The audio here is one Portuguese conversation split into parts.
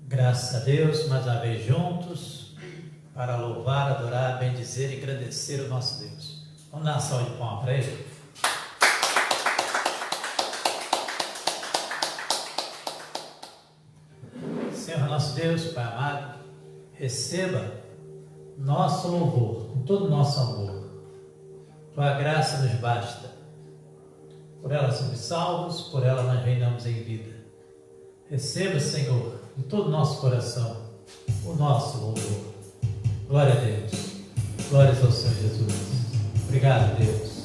Graças a Deus, mais uma vez juntos, para louvar, adorar, bendizer e agradecer o nosso Deus. Vamos dar uma salva de palmas para Ele? Senhor nosso Deus, Pai amado, receba nosso louvor, com todo o nosso amor. Tua graça nos basta. Por ela somos salvos, por ela nós reinamos em vida. Receba, Senhor, em todo o nosso coração, o nosso louvor. Glória a Deus. Glórias ao Senhor Jesus. Obrigado, Deus.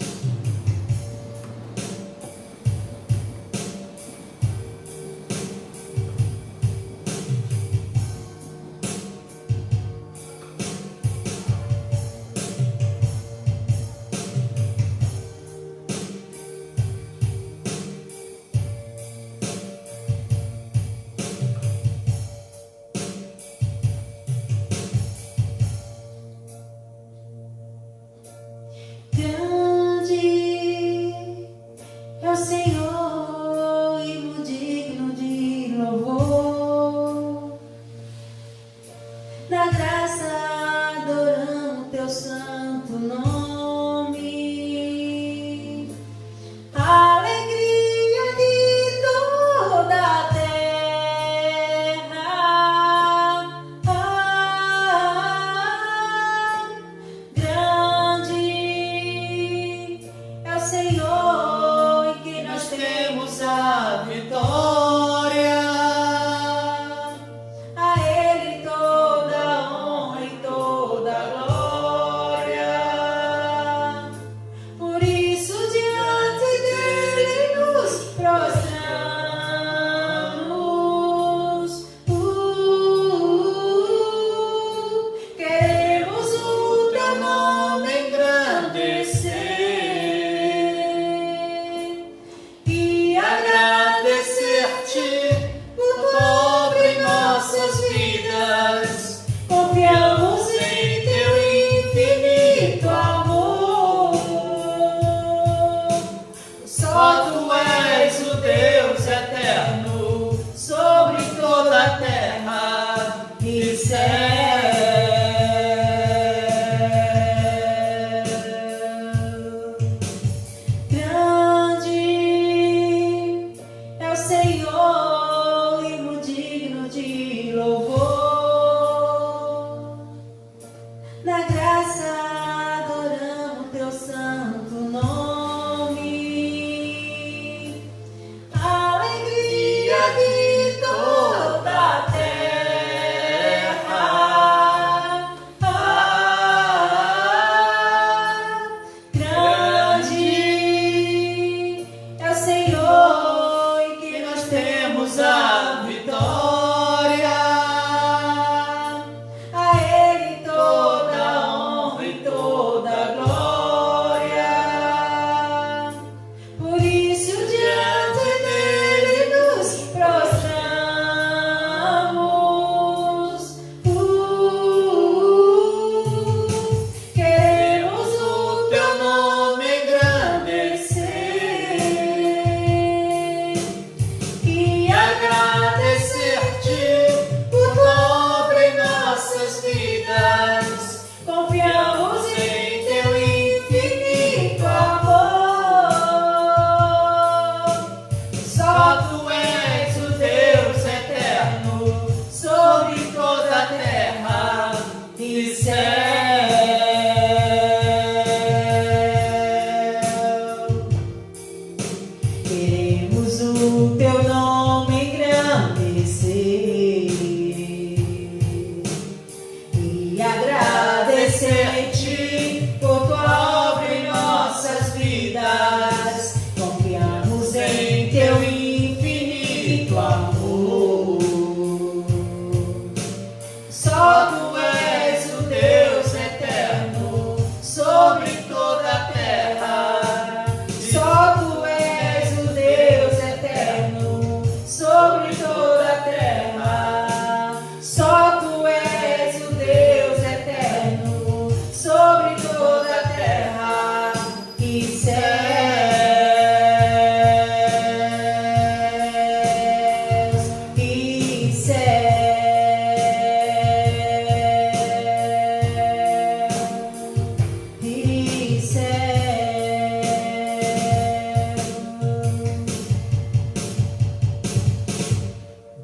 Só tu és o Deus eterno.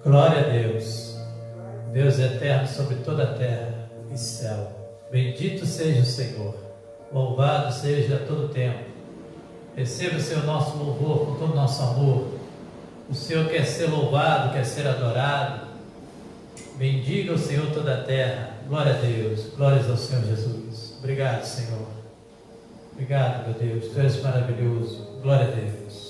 Glória a Deus, Deus eterno sobre toda a terra e céu. Bendito seja o Senhor, louvado seja a todo tempo. Receba o Senhor nosso louvor com todo o nosso amor. O Senhor quer ser louvado, quer ser adorado. Bendiga o Senhor toda a terra. Glória a Deus, glórias ao Senhor Jesus. Obrigado, Senhor. Obrigado, meu Deus, Tu és maravilhoso. Glória a Deus.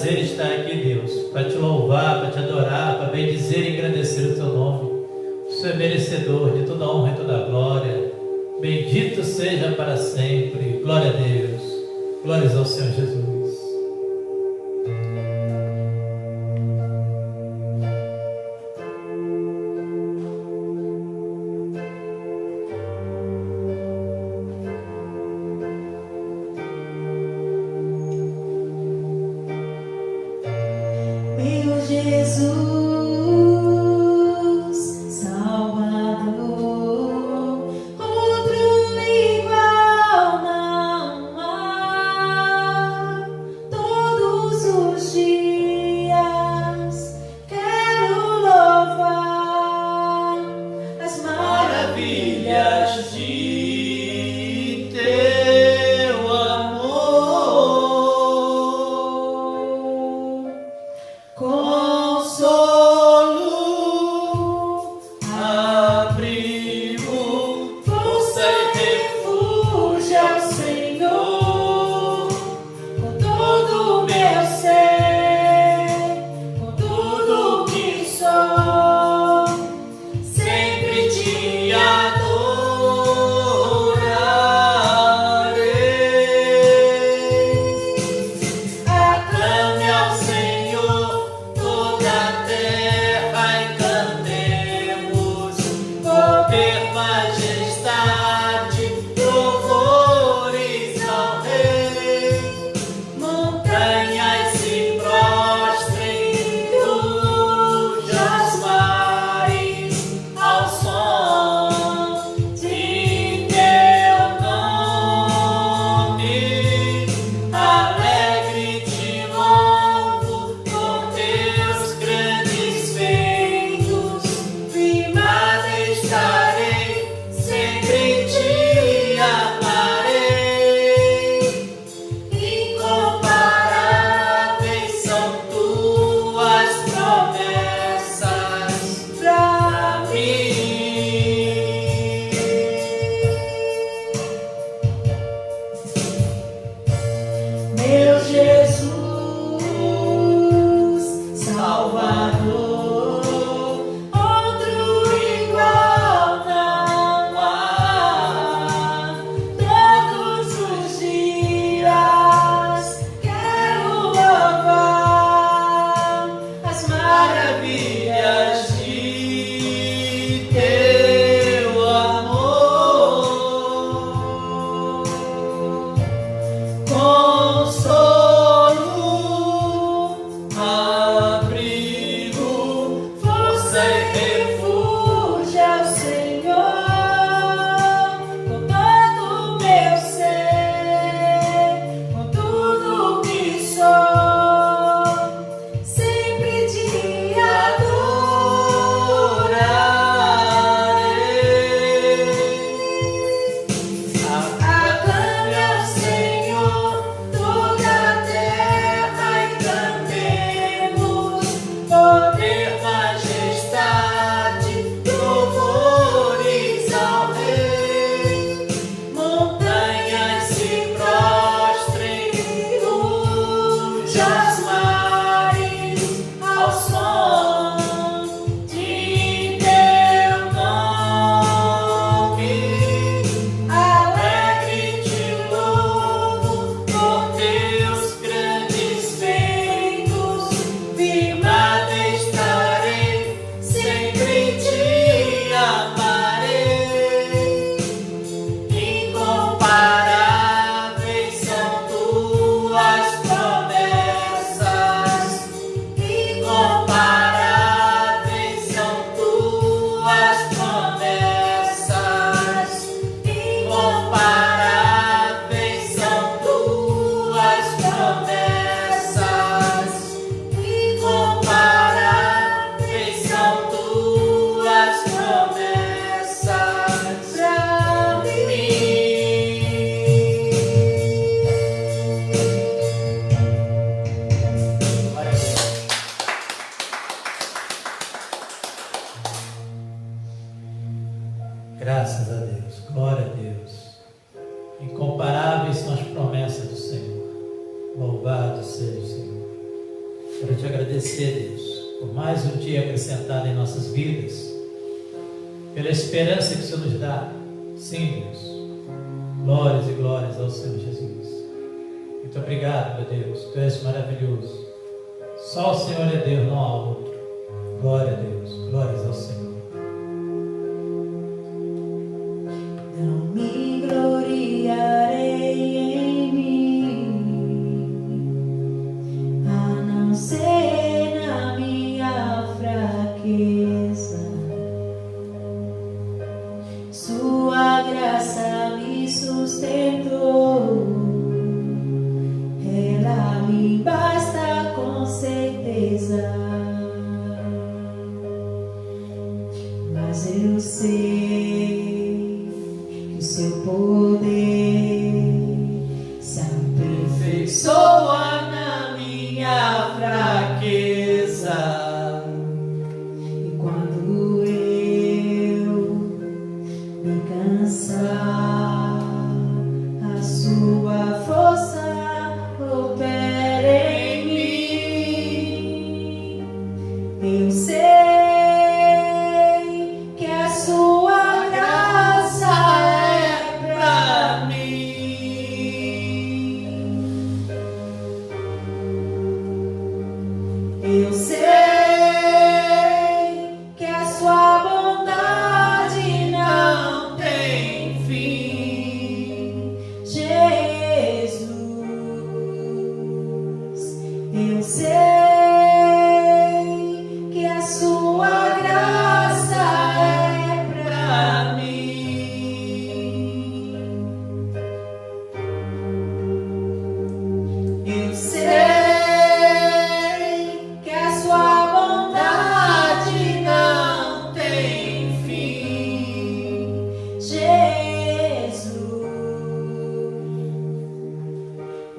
prazer estar aqui, Deus, para te louvar, para te adorar, para bendizer e engrandecer o teu nome. O Senhor é merecedor de toda honra e toda glória. Bendito seja para sempre. Glória a Deus. Glórias ao Senhor Jesus. meu Jesus. Graças a Deus, glória a Deus. Incomparáveis são as promessas do Senhor. Louvado seja o Senhor. Quero te agradecer, Deus, por mais um dia acrescentado em nossas vidas, pela esperança que o Senhor nos dá. Sim, Deus. Glórias e glórias ao Senhor Jesus. Muito obrigado, meu Deus. Tu és maravilhoso. Só o Senhor é Deus, não há outro. Glória a Deus. Glórias ao Senhor. Não me gloriarei em mim, a não ser na Mas eu sei que o seu poder se aperfeiçoa na minha fraqueza. E quando eu me cansar, a sua força opera em mim. Eu sei que a sua graça é pra mim. Eu sei que a sua bondade não tem fim, Jesus. Eu sei que a sua graça é pra mim. Eu sei que a sua bondade não tem fim, Jesus.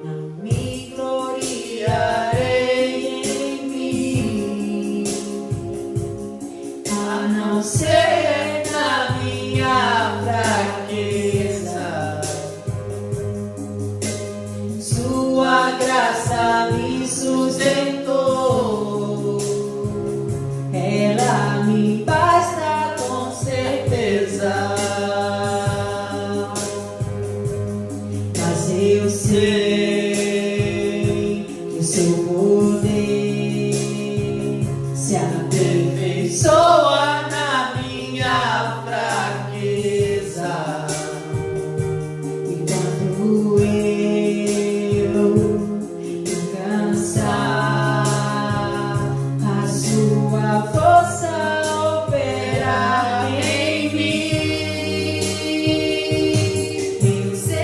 Não me gloriarei em mim, a não ser na minha fraqueza. Sua graça me sustentou, ela me basta com certeza. Mas eu sei que o seu poder se aperfeiçoa na minha fraqueza. E quando eu me cansar, a sua força opera em mim. Eu sei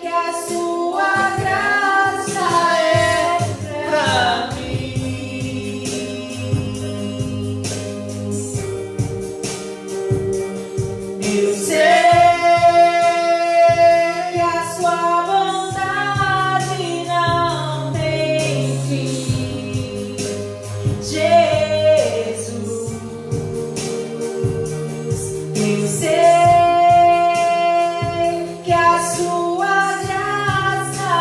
que a sua graça é pra mim. Eu sei que a sua bondade não tem fim, Jesus. Eu sei que a sua graça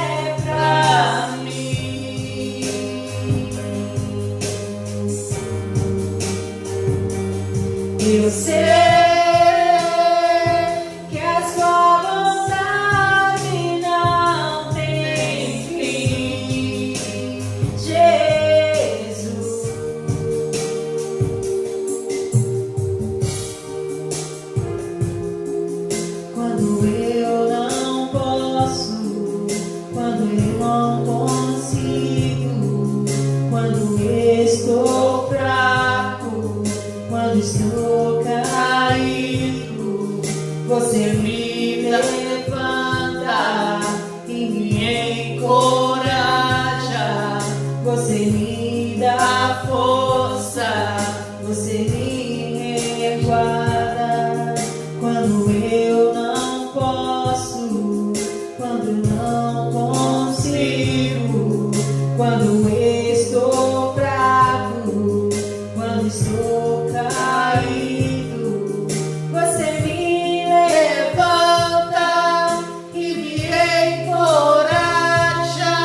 é pra mim. Eu sei que a sua bondade não tem fim, Jesus. Quando eu não posso, quando eu não consigo, quando estou fraco, quando estou caído, você me levanta e me encoraja. Você me dá força, você me reguarda. Quando eu não posso, quando não consigo, quando estou fraco, quando estou caído, você me levanta e me encoraja.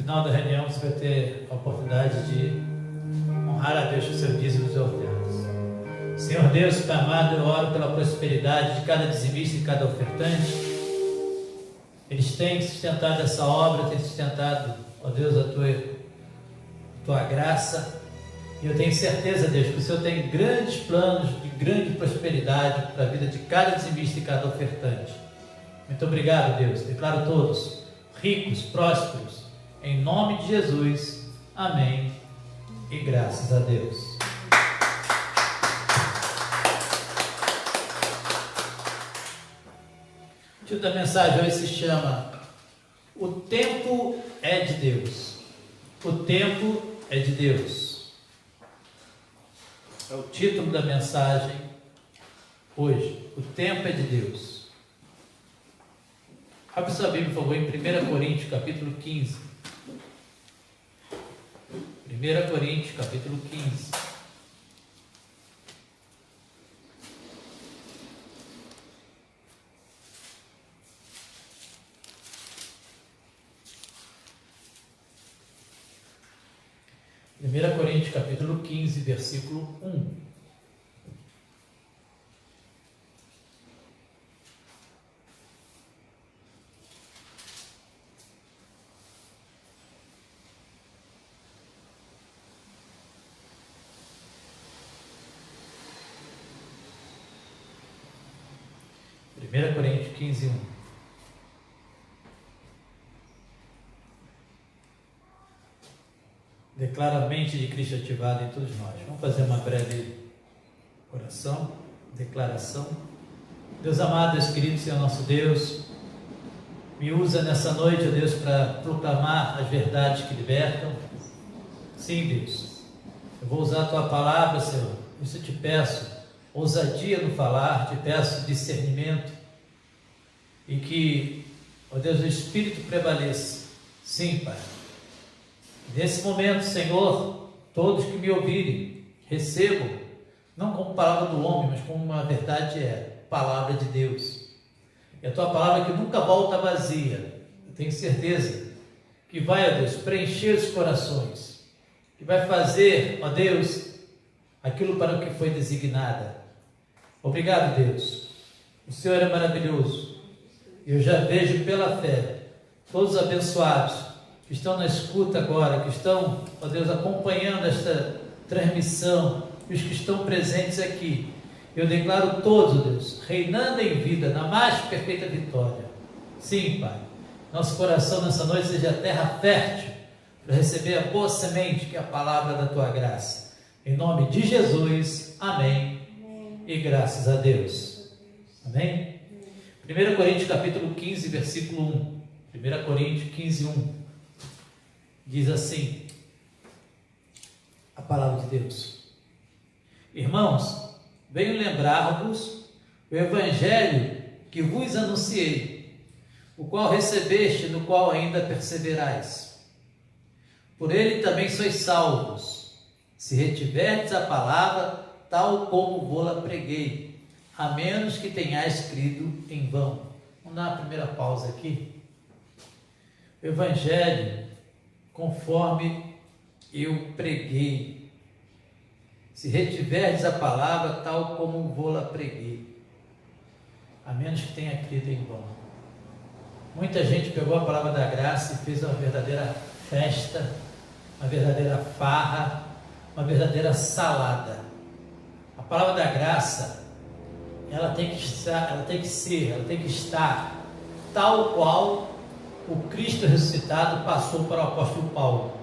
final da reunião você vai ter a oportunidade de honrar a Deus com seus dízimos e ofertas. Senhor Deus, Pai amado, eu oro pela prosperidade de cada dizimista e cada ofertante. Eles têm sustentado essa obra, têm sustentado, ó Deus, a tua graça. E eu tenho certeza, Deus, que o Senhor tem grandes planos de grande prosperidade para a vida de cada dizimista e cada ofertante. Muito obrigado, Deus. Declaro todos ricos, prósperos, em nome de Jesus. Amém. E graças a Deus. O título da mensagem hoje se chama O Tempo é de Deus. O Tempo é de Deus. É o título da mensagem hoje. O tempo é de Deus. Abre sua Bíblia, por favor, em 1 Coríntios, capítulo 15. 1 Coríntios, capítulo 15. Primeira Coríntios, capítulo 15, versículo 1. Primeira Coríntios 15, 1. Declara a mente de Cristo ativada em todos nós. Vamos fazer uma breve oração, declaração. Deus amado, Deus querido, Senhor nosso Deus, me usa nessa noite, ó Deus, para proclamar as verdades que libertam. Sim, Deus, eu vou usar a Tua palavra, Senhor. Isso eu te peço, ousadia no falar, te peço discernimento e que, ó Deus, o Espírito prevaleça. Sim, Pai. Nesse momento, Senhor, todos que me ouvirem, recebam, não como palavra do homem, mas como uma verdade palavra de Deus. E a Tua palavra que nunca volta vazia, eu tenho certeza que vai, ó Deus, preencher os corações, que vai fazer, ó Deus, aquilo para o que foi designada. Obrigado, Deus. O Senhor é maravilhoso. Eu já vejo pela fé todos abençoados que estão na escuta agora, que estão, ó Deus, acompanhando esta transmissão, e os que estão presentes aqui. Eu declaro todos, Deus, reinando em vida, na mais perfeita vitória. Sim, Pai, nosso coração nessa noite seja terra fértil para receber a boa semente, que é a palavra da Tua graça. Em nome de Jesus, amém. E graças a Deus. Amém? 1 Coríntios capítulo 15, versículo 1. 1 Coríntios 15, 1. Diz assim a palavra de Deus: Irmãos, venho lembrar-vos o evangelho que vos anunciei, o qual recebeste, no qual ainda perseverais. Por ele também sois salvos, se retiverdes a palavra tal como vou-la preguei, a menos que tenhais crido em vão. Vamos dar uma primeira pausa aqui. O evangelho conforme eu preguei, se retiverdes a palavra tal como vou-la preguei, a menos que tenha crido em vão. Muita gente pegou a palavra da graça e fez uma verdadeira festa, uma verdadeira farra, uma verdadeira salada. A palavra da graça, ela tem que estar tal qual o Cristo ressuscitado passou para o apóstolo Paulo.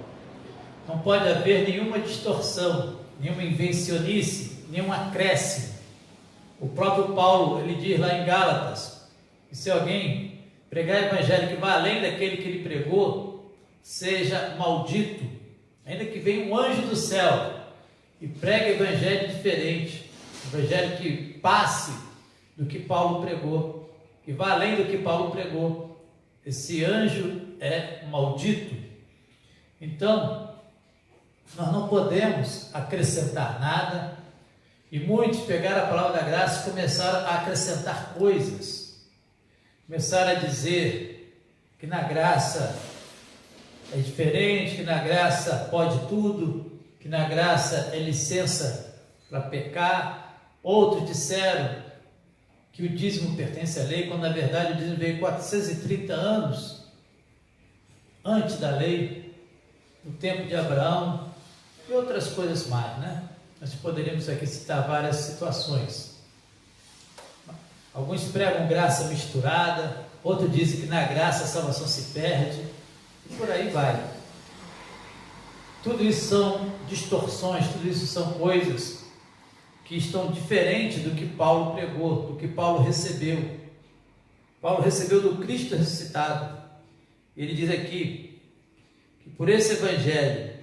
Não pode haver nenhuma distorção, nenhuma invencionice, nenhum acréscimo. O próprio Paulo, ele diz lá em Gálatas, que se alguém pregar evangelho que vá além daquele que ele pregou, seja maldito, ainda que venha um anjo do céu e pregue evangelho diferente, evangelho que passe do que Paulo pregou, que vá além do que Paulo pregou, esse anjo é maldito. Então, nós não podemos acrescentar nada, e muitos pegaram a palavra da graça e começaram a acrescentar coisas, começaram a dizer que na graça é diferente, que na graça pode tudo, que na graça é licença para pecar. Outros disseram que o dízimo pertence à lei, quando na verdade o dízimo veio 430 anos antes da lei, no tempo de Abraão, e outras coisas mais, né? Nós poderíamos aqui citar várias situações. Alguns pregam graça misturada, outros dizem que na graça a salvação se perde, e por aí vai. Tudo isso são distorções, tudo isso são coisas que estão diferentes do que Paulo pregou, do que Paulo recebeu. Paulo recebeu do Cristo ressuscitado. Ele diz aqui que por esse evangelho,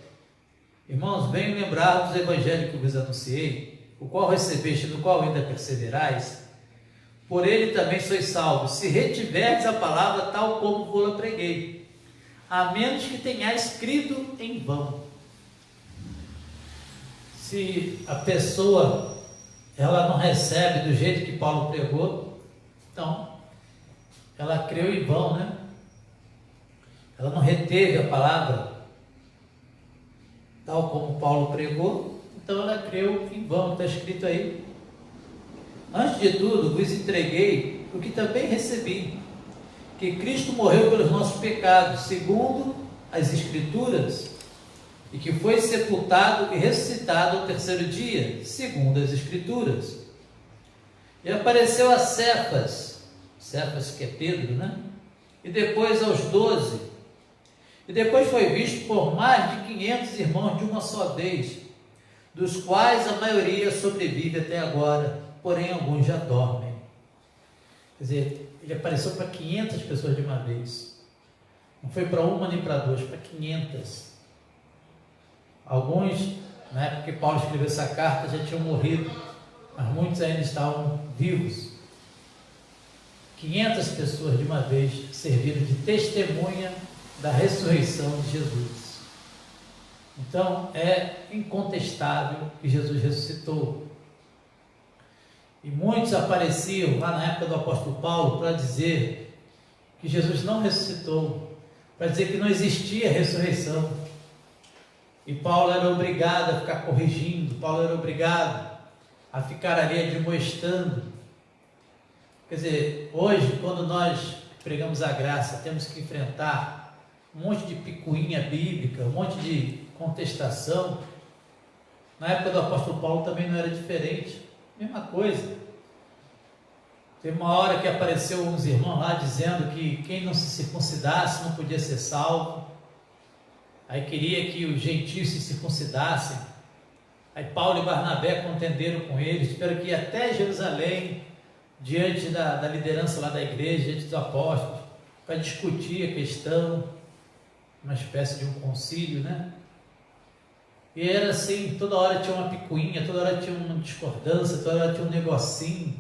irmãos, venham lembrar dos evangelhos que eu vos anunciei, o qual recebeste, no qual ainda perseverais. Por ele também sois salvos, se retiverdes a palavra tal como vou-la preguei, a menos que tenhais crido em vão. Se a pessoa ela não recebe do jeito que Paulo pregou, então ela creu em vão, né? Ela não reteve a palavra tal como Paulo pregou, então ela creu em vão. Está escrito aí: antes de tudo vos entreguei o que também recebi, que Cristo morreu pelos nossos pecados, segundo as Escrituras, e que foi sepultado e ressuscitado ao terceiro dia, segundo as Escrituras. E apareceu a Cefas que é Pedro, né? E depois aos 12. E depois foi visto por mais de 500 irmãos de uma só vez, dos quais a maioria sobrevive até agora, porém alguns já dormem. Quer dizer, ele apareceu para 500 pessoas de uma vez. Não foi para uma nem para duas, para 500. Alguns, na época que Paulo escreveu essa carta, já tinham morrido, mas muitos ainda estavam vivos. 500 pessoas de uma vez serviram de testemunha da ressurreição de Jesus. Então, é incontestável que Jesus ressuscitou. E muitos apareciam lá na época do apóstolo Paulo para dizer que Jesus não ressuscitou, para dizer que não existia ressurreição. E Paulo era obrigado a ficar corrigindo, Paulo era obrigado a ficar ali admoestando. Quer dizer, hoje, quando nós pregamos a graça, temos que enfrentar um monte de picuinha bíblica, um monte de contestação. Na época do apóstolo Paulo também não era diferente, mesma coisa. Teve uma hora que apareceu uns irmãos lá dizendo que quem não se circuncidasse não podia ser salvo. Aí queria que os gentios se circuncidassem. Aí Paulo e Barnabé contenderam com eles, tiveram que ir até Jerusalém, diante da liderança lá da igreja, diante dos apóstolos, para discutir a questão, uma espécie de um concílio, né? E era assim, toda hora tinha uma picuinha, toda hora tinha uma discordância, toda hora tinha um negocinho.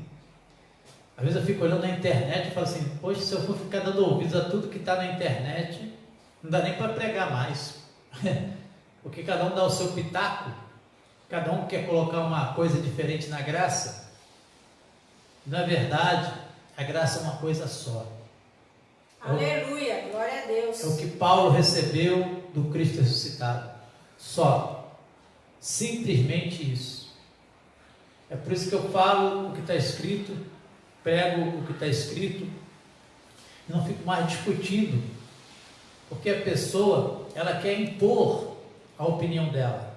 Às vezes eu fico olhando na internet e falo assim, poxa, se eu for ficar dando ouvidos a tudo que está na internet, não dá nem para pregar mais. Porque cada um dá o seu pitaco, cada um quer colocar uma coisa diferente na graça. Na verdade, a graça é uma coisa só. Aleluia, glória a Deus. É o que Paulo recebeu do Cristo ressuscitado. Só. Simplesmente isso. É por isso que eu falo o que está escrito, prego o que está escrito, e não fico mais discutindo. Porque a pessoa, ela quer impor a opinião dela.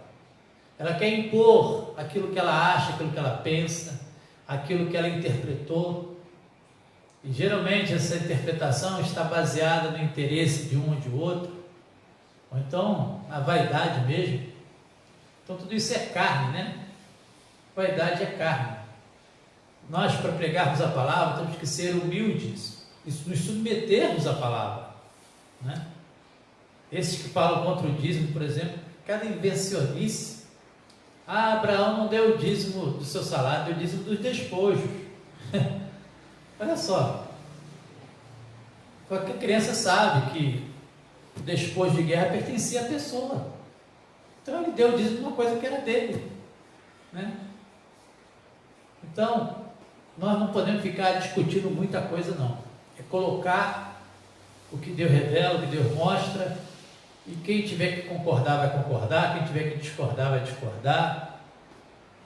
Ela quer impor aquilo que ela acha, aquilo que ela pensa, aquilo que ela interpretou. E geralmente essa interpretação está baseada no interesse de um ou de outro, ou então na vaidade mesmo. Então tudo isso é carne, né? Vaidade é carne. Nós, para pregarmos a palavra, temos que ser humildes e nos submetermos à palavra, né? Esses que falam contra o dízimo, por exemplo, cada invencionice. Abraão não deu o dízimo do seu salário, deu o dízimo dos despojos. Olha só, qualquer criança sabe que o despojo de guerra pertencia à pessoa. Então ele deu o dízimo de uma coisa que era dele, né? Então, nós não podemos ficar discutindo muita coisa, não. É colocar o que Deus revela, o que Deus mostra, E quem tiver que concordar vai concordar, quem tiver que discordar vai discordar.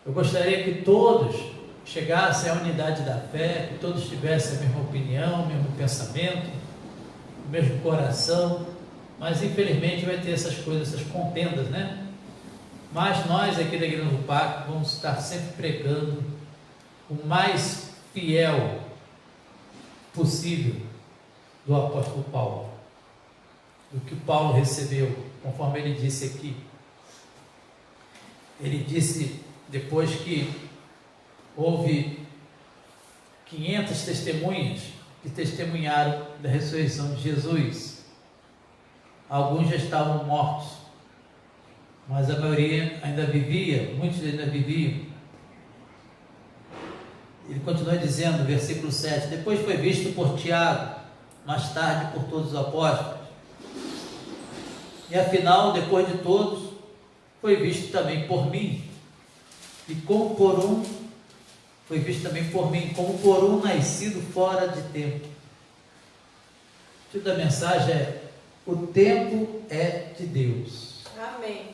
Eu gostaria que todos chegassem à unidade da fé, que todos tivessem a mesma opinião, o mesmo pensamento, o mesmo coração, mas infelizmente vai ter essas coisas, essas contendas, né? Mas nós aqui da Igreja do Pacto vamos estar sempre pregando o mais fiel possível do apóstolo Paulo, do que Paulo recebeu, conforme ele disse aqui. Ele disse, depois que houve 500 testemunhas que testemunharam da ressurreição de Jesus, alguns já estavam mortos, mas a maioria ainda vivia, muitos ainda viviam. Ele continua dizendo, versículo 7, depois foi visto por Tiago, mais tarde por todos os apóstolos, e afinal, depois de todos, foi visto também por mim, e como por um, foi visto também por mim, como por um nascido fora de tempo. O título da mensagem é: o tempo é de Deus. Amém.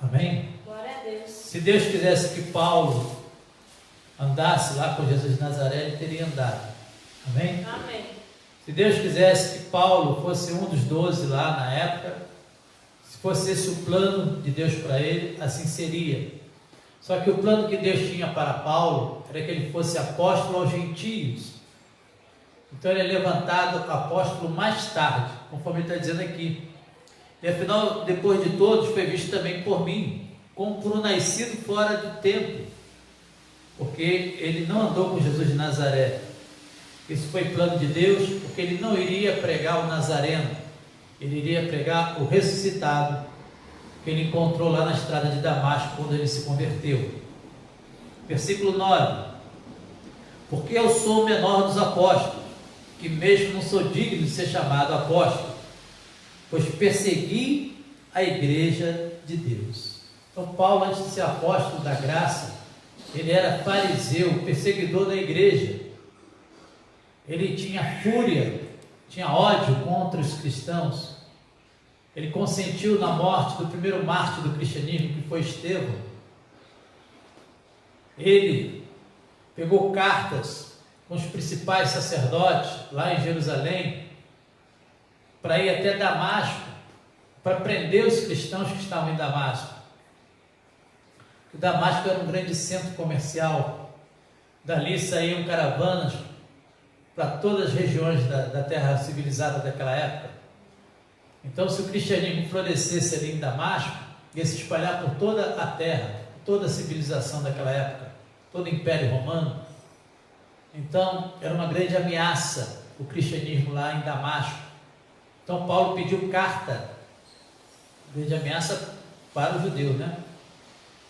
Amém? Glória a Deus. Se Deus quisesse que Paulo andasse lá com Jesus de Nazaré, ele teria andado. Amém? Amém. Se Deus quisesse que Paulo fosse um dos 12 lá na época, se fosse esse o plano de Deus para ele, assim seria. Só que o plano que Deus tinha para Paulo era que ele fosse apóstolo aos gentios. Então ele é levantado apóstolo mais tarde, conforme ele está dizendo aqui. E afinal, depois de todos, foi visto também por mim, como por um nascido fora de tempo, porque ele não andou com Jesus de Nazaré. Isso foi plano de Deus, porque ele não iria pregar o Nazareno, ele iria pregar o ressuscitado, que ele encontrou lá na estrada de Damasco, quando ele se converteu. Versículo 9: porque eu sou o menor dos apóstolos, que mesmo não sou digno de ser chamado apóstolo, pois persegui a igreja de Deus. Então Paulo, antes de ser apóstolo da graça, ele era fariseu, perseguidor da igreja. Ele tinha fúria, tinha ódio contra os cristãos. Ele consentiu na morte do primeiro mártir do cristianismo, que foi Estevão. Ele pegou cartas com os principais sacerdotes lá em Jerusalém, para ir até Damasco, para prender os cristãos que estavam em Damasco. O Damasco era um grande centro comercial, dali saíam caravanas para todas as regiões da terra civilizada daquela época. Então, se o cristianismo florescesse ali em Damasco, ia se espalhar por toda a terra, toda a civilização daquela época, todo o Império Romano. Então, era uma grande ameaça o cristianismo lá em Damasco. Então, Paulo pediu carta, grande ameaça para os judeus, né?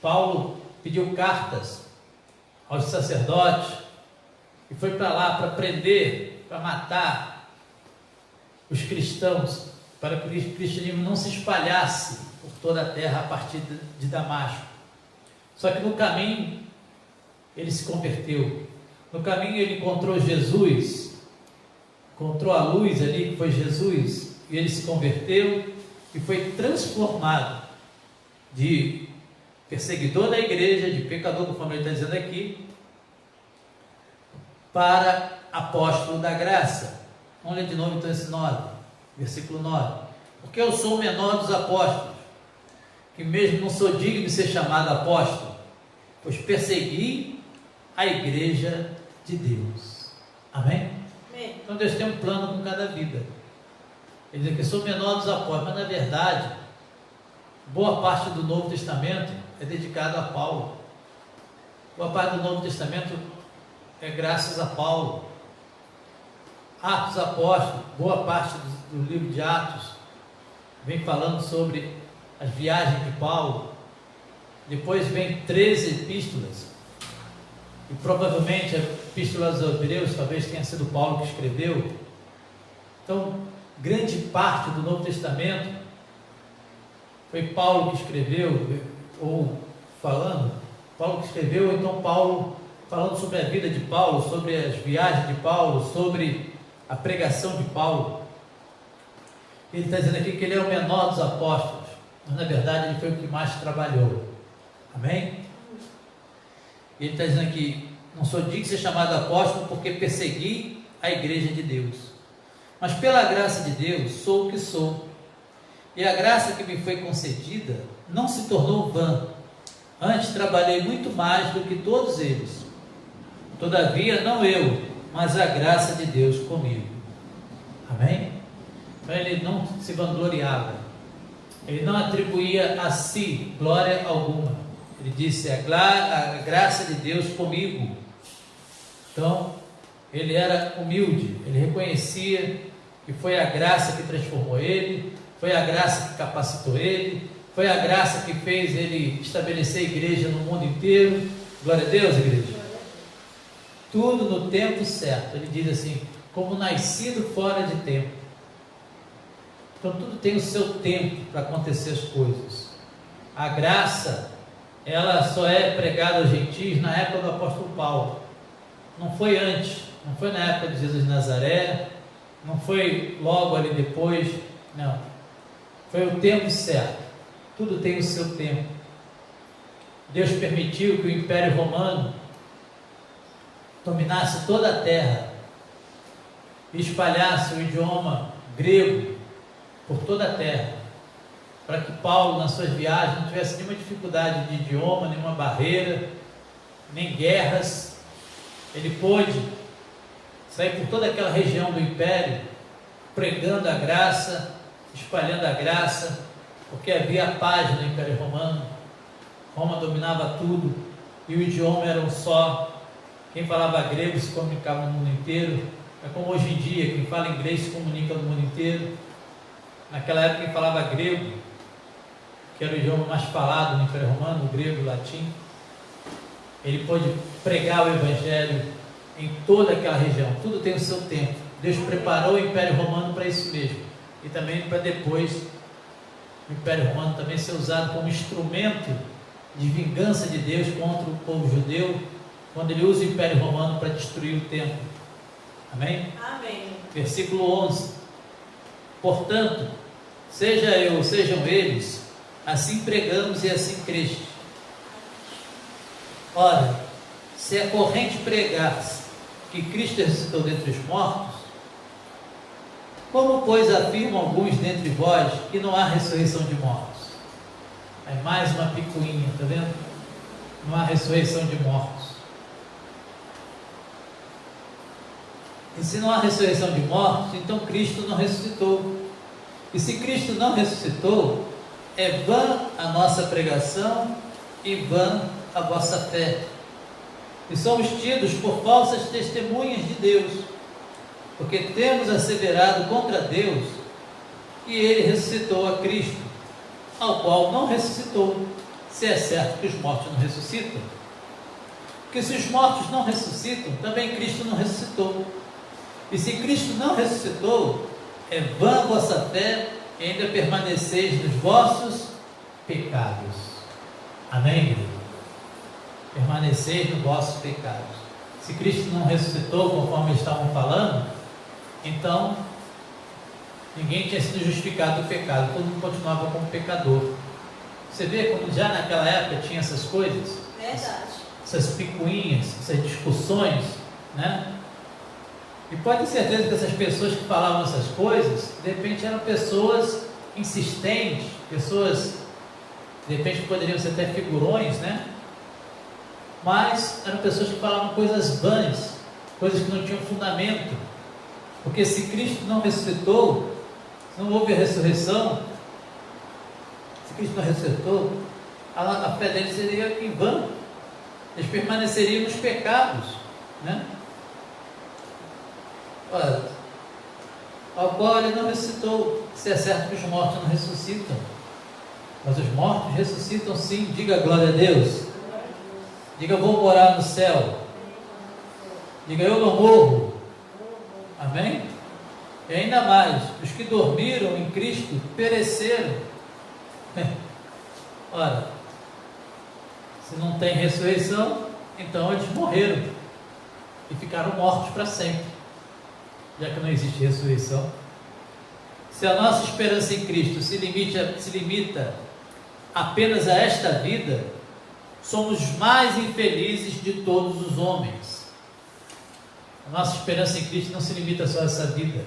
Paulo pediu cartas aos sacerdotes e foi para lá para prender, para matar os cristãos, para que o cristianismo não se espalhasse por toda a terra a partir de Damasco. Só que no caminho ele se converteu. No caminho ele encontrou Jesus, encontrou a luz ali que foi Jesus, e ele se converteu e foi transformado de perseguidor da igreja, de pecador, conforme ele está dizendo aqui, para apóstolo da graça. Vamos ler de novo então esse 9, versículo 9. Porque eu sou o menor dos apóstolos, que mesmo não sou digno de ser chamado apóstolo, pois persegui a igreja de Deus. Amém? Amém. Então Deus tem um plano com cada vida. Ele diz que eu sou o menor dos apóstolos, mas na verdade, boa parte do Novo Testamento é dedicado a Paulo. Boa parte do Novo Testamento é graças a Paulo. Atos Apóstolos, boa parte do livro de Atos vem falando sobre as viagens de Paulo. Depois vem 13 epístolas, e provavelmente a epístola aos Hebreus talvez tenha sido Paulo que escreveu. Então, grande parte do Novo Testamento foi Paulo que escreveu, ou falando, Paulo que escreveu, então Paulo falando sobre a vida de Paulo, sobre as viagens de Paulo, sobre a pregação de Paulo. Ele está dizendo aqui que ele é o menor dos apóstolos, mas na verdade ele foi o que mais trabalhou. Amém? Ele está dizendo aqui: não sou digno de ser chamado apóstolo porque persegui a igreja de Deus, mas pela graça de Deus sou o que sou, e a graça que me foi concedida não se tornou vã. Antes trabalhei muito mais do que todos eles. Todavia não eu, mas a graça de Deus comigo. Amém? Então ele não se vangloriava, ele não atribuía a si glória alguma. Ele disse: a graça de Deus comigo. Então ele era humilde, ele reconhecia que foi a graça que transformou ele, foi a graça que capacitou ele, foi a graça que fez ele estabelecer a igreja no mundo inteiro. Glória a Deus, igreja. Tudo no tempo certo. Ele diz assim: como nascido fora de tempo. Então tudo tem o seu tempo para acontecer as coisas. A graça, ela só é pregada aos gentios na época do apóstolo Paulo. Não foi antes, não foi na época de Jesus de Nazaré, não foi logo ali depois, não. Foi o tempo certo. Tudo tem o seu tempo. Deus permitiu que o Império Romano dominasse toda a terra e espalhasse o idioma grego por toda a terra, para que Paulo, nas suas viagens, não tivesse nenhuma dificuldade de idioma, nenhuma barreira, nem guerras. Ele pôde sair por toda aquela região do Império, pregando a graça, espalhando a graça, porque havia paz no Império Romano. Roma dominava tudo e o idioma era um só. Quem falava grego se comunicava no mundo inteiro. É como hoje em dia, quem fala inglês se comunica no mundo inteiro. Naquela época, quem falava grego, que era o idioma mais falado no Império Romano, o grego, o latim, ele pôde pregar o Evangelho em toda aquela região. Tudo tem o seu tempo. Deus preparou o Império Romano para isso mesmo, e também para depois o Império Romano também ser usado como instrumento de vingança de Deus contra o povo judeu, quando ele usa o Império Romano para destruir o templo. Amém? Amém. Versículo 11: portanto, seja eu, sejam eles, assim pregamos e assim creste. Ora, se a corrente pregasse que Cristo ressuscitou dentre os mortos, como, pois, afirmam alguns dentre vós que não há ressurreição de mortos? Aí mais uma picuinha, está vendo? Não há ressurreição de mortos. E se não há ressurreição de mortos, então Cristo não ressuscitou. E se Cristo não ressuscitou, é vã a nossa pregação e vã a vossa fé. E somos tidos por falsas testemunhas de Deus, porque temos asseverado contra Deus que Ele ressuscitou a Cristo, ao qual não ressuscitou, se é certo que os mortos não ressuscitam. Porque se os mortos não ressuscitam, também Cristo não ressuscitou. E se Cristo não ressuscitou, é vã a vossa fé e ainda permaneceis nos vossos pecados. Amém, igreja? Permaneceis nos vossos pecados. Se Cristo não ressuscitou, conforme eles estavam falando, então ninguém tinha sido justificado do pecado, todo mundo continuava como pecador. Você vê como já naquela época tinha essas coisas? Verdade. Essas picuinhas, essas discussões, né? E pode ter certeza que essas pessoas que falavam essas coisas, de repente eram pessoas insistentes, pessoas, de repente poderiam ser até figurões, né? Mas eram pessoas que falavam coisas vãs, coisas que não tinham fundamento. Porque se Cristo não ressuscitou, se não houve a ressurreição, se Cristo não ressuscitou, a fé deles seria em vão. Eles permaneceriam nos pecados, né? Olha, ao qual ele não ressuscitou, se é certo que os mortos não ressuscitam, mas os mortos ressuscitam sim. Diga glória a Deus. Diga, eu vou morar no céu. Diga, eu não morro. Amém? E ainda mais, os que dormiram em Cristo pereceram. Ora, se não tem ressurreição, então eles morreram e ficaram mortos para sempre, já que não existe ressurreição. Se a nossa esperança em Cristo se limita apenas a esta vida, somos os mais infelizes de todos os homens. A nossa esperança em Cristo não se limita só a essa vida.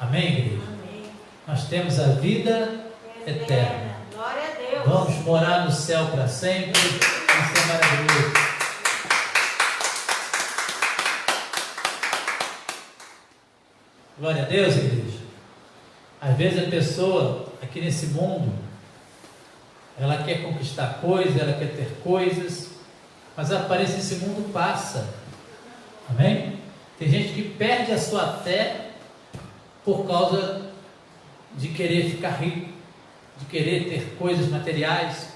Amém, igreja? Amém. Nós temos a vida eterna. Glória a Deus. Vamos morar no céu para sempre. Isso é maravilhoso. Glória a Deus, igreja. Às vezes a pessoa aqui nesse mundo, ela quer conquistar coisas, ela quer ter coisas, mas a aparência desse mundo passa. Amém? Tem gente que perde a sua fé por causa de querer ficar rico, de querer ter coisas materiais.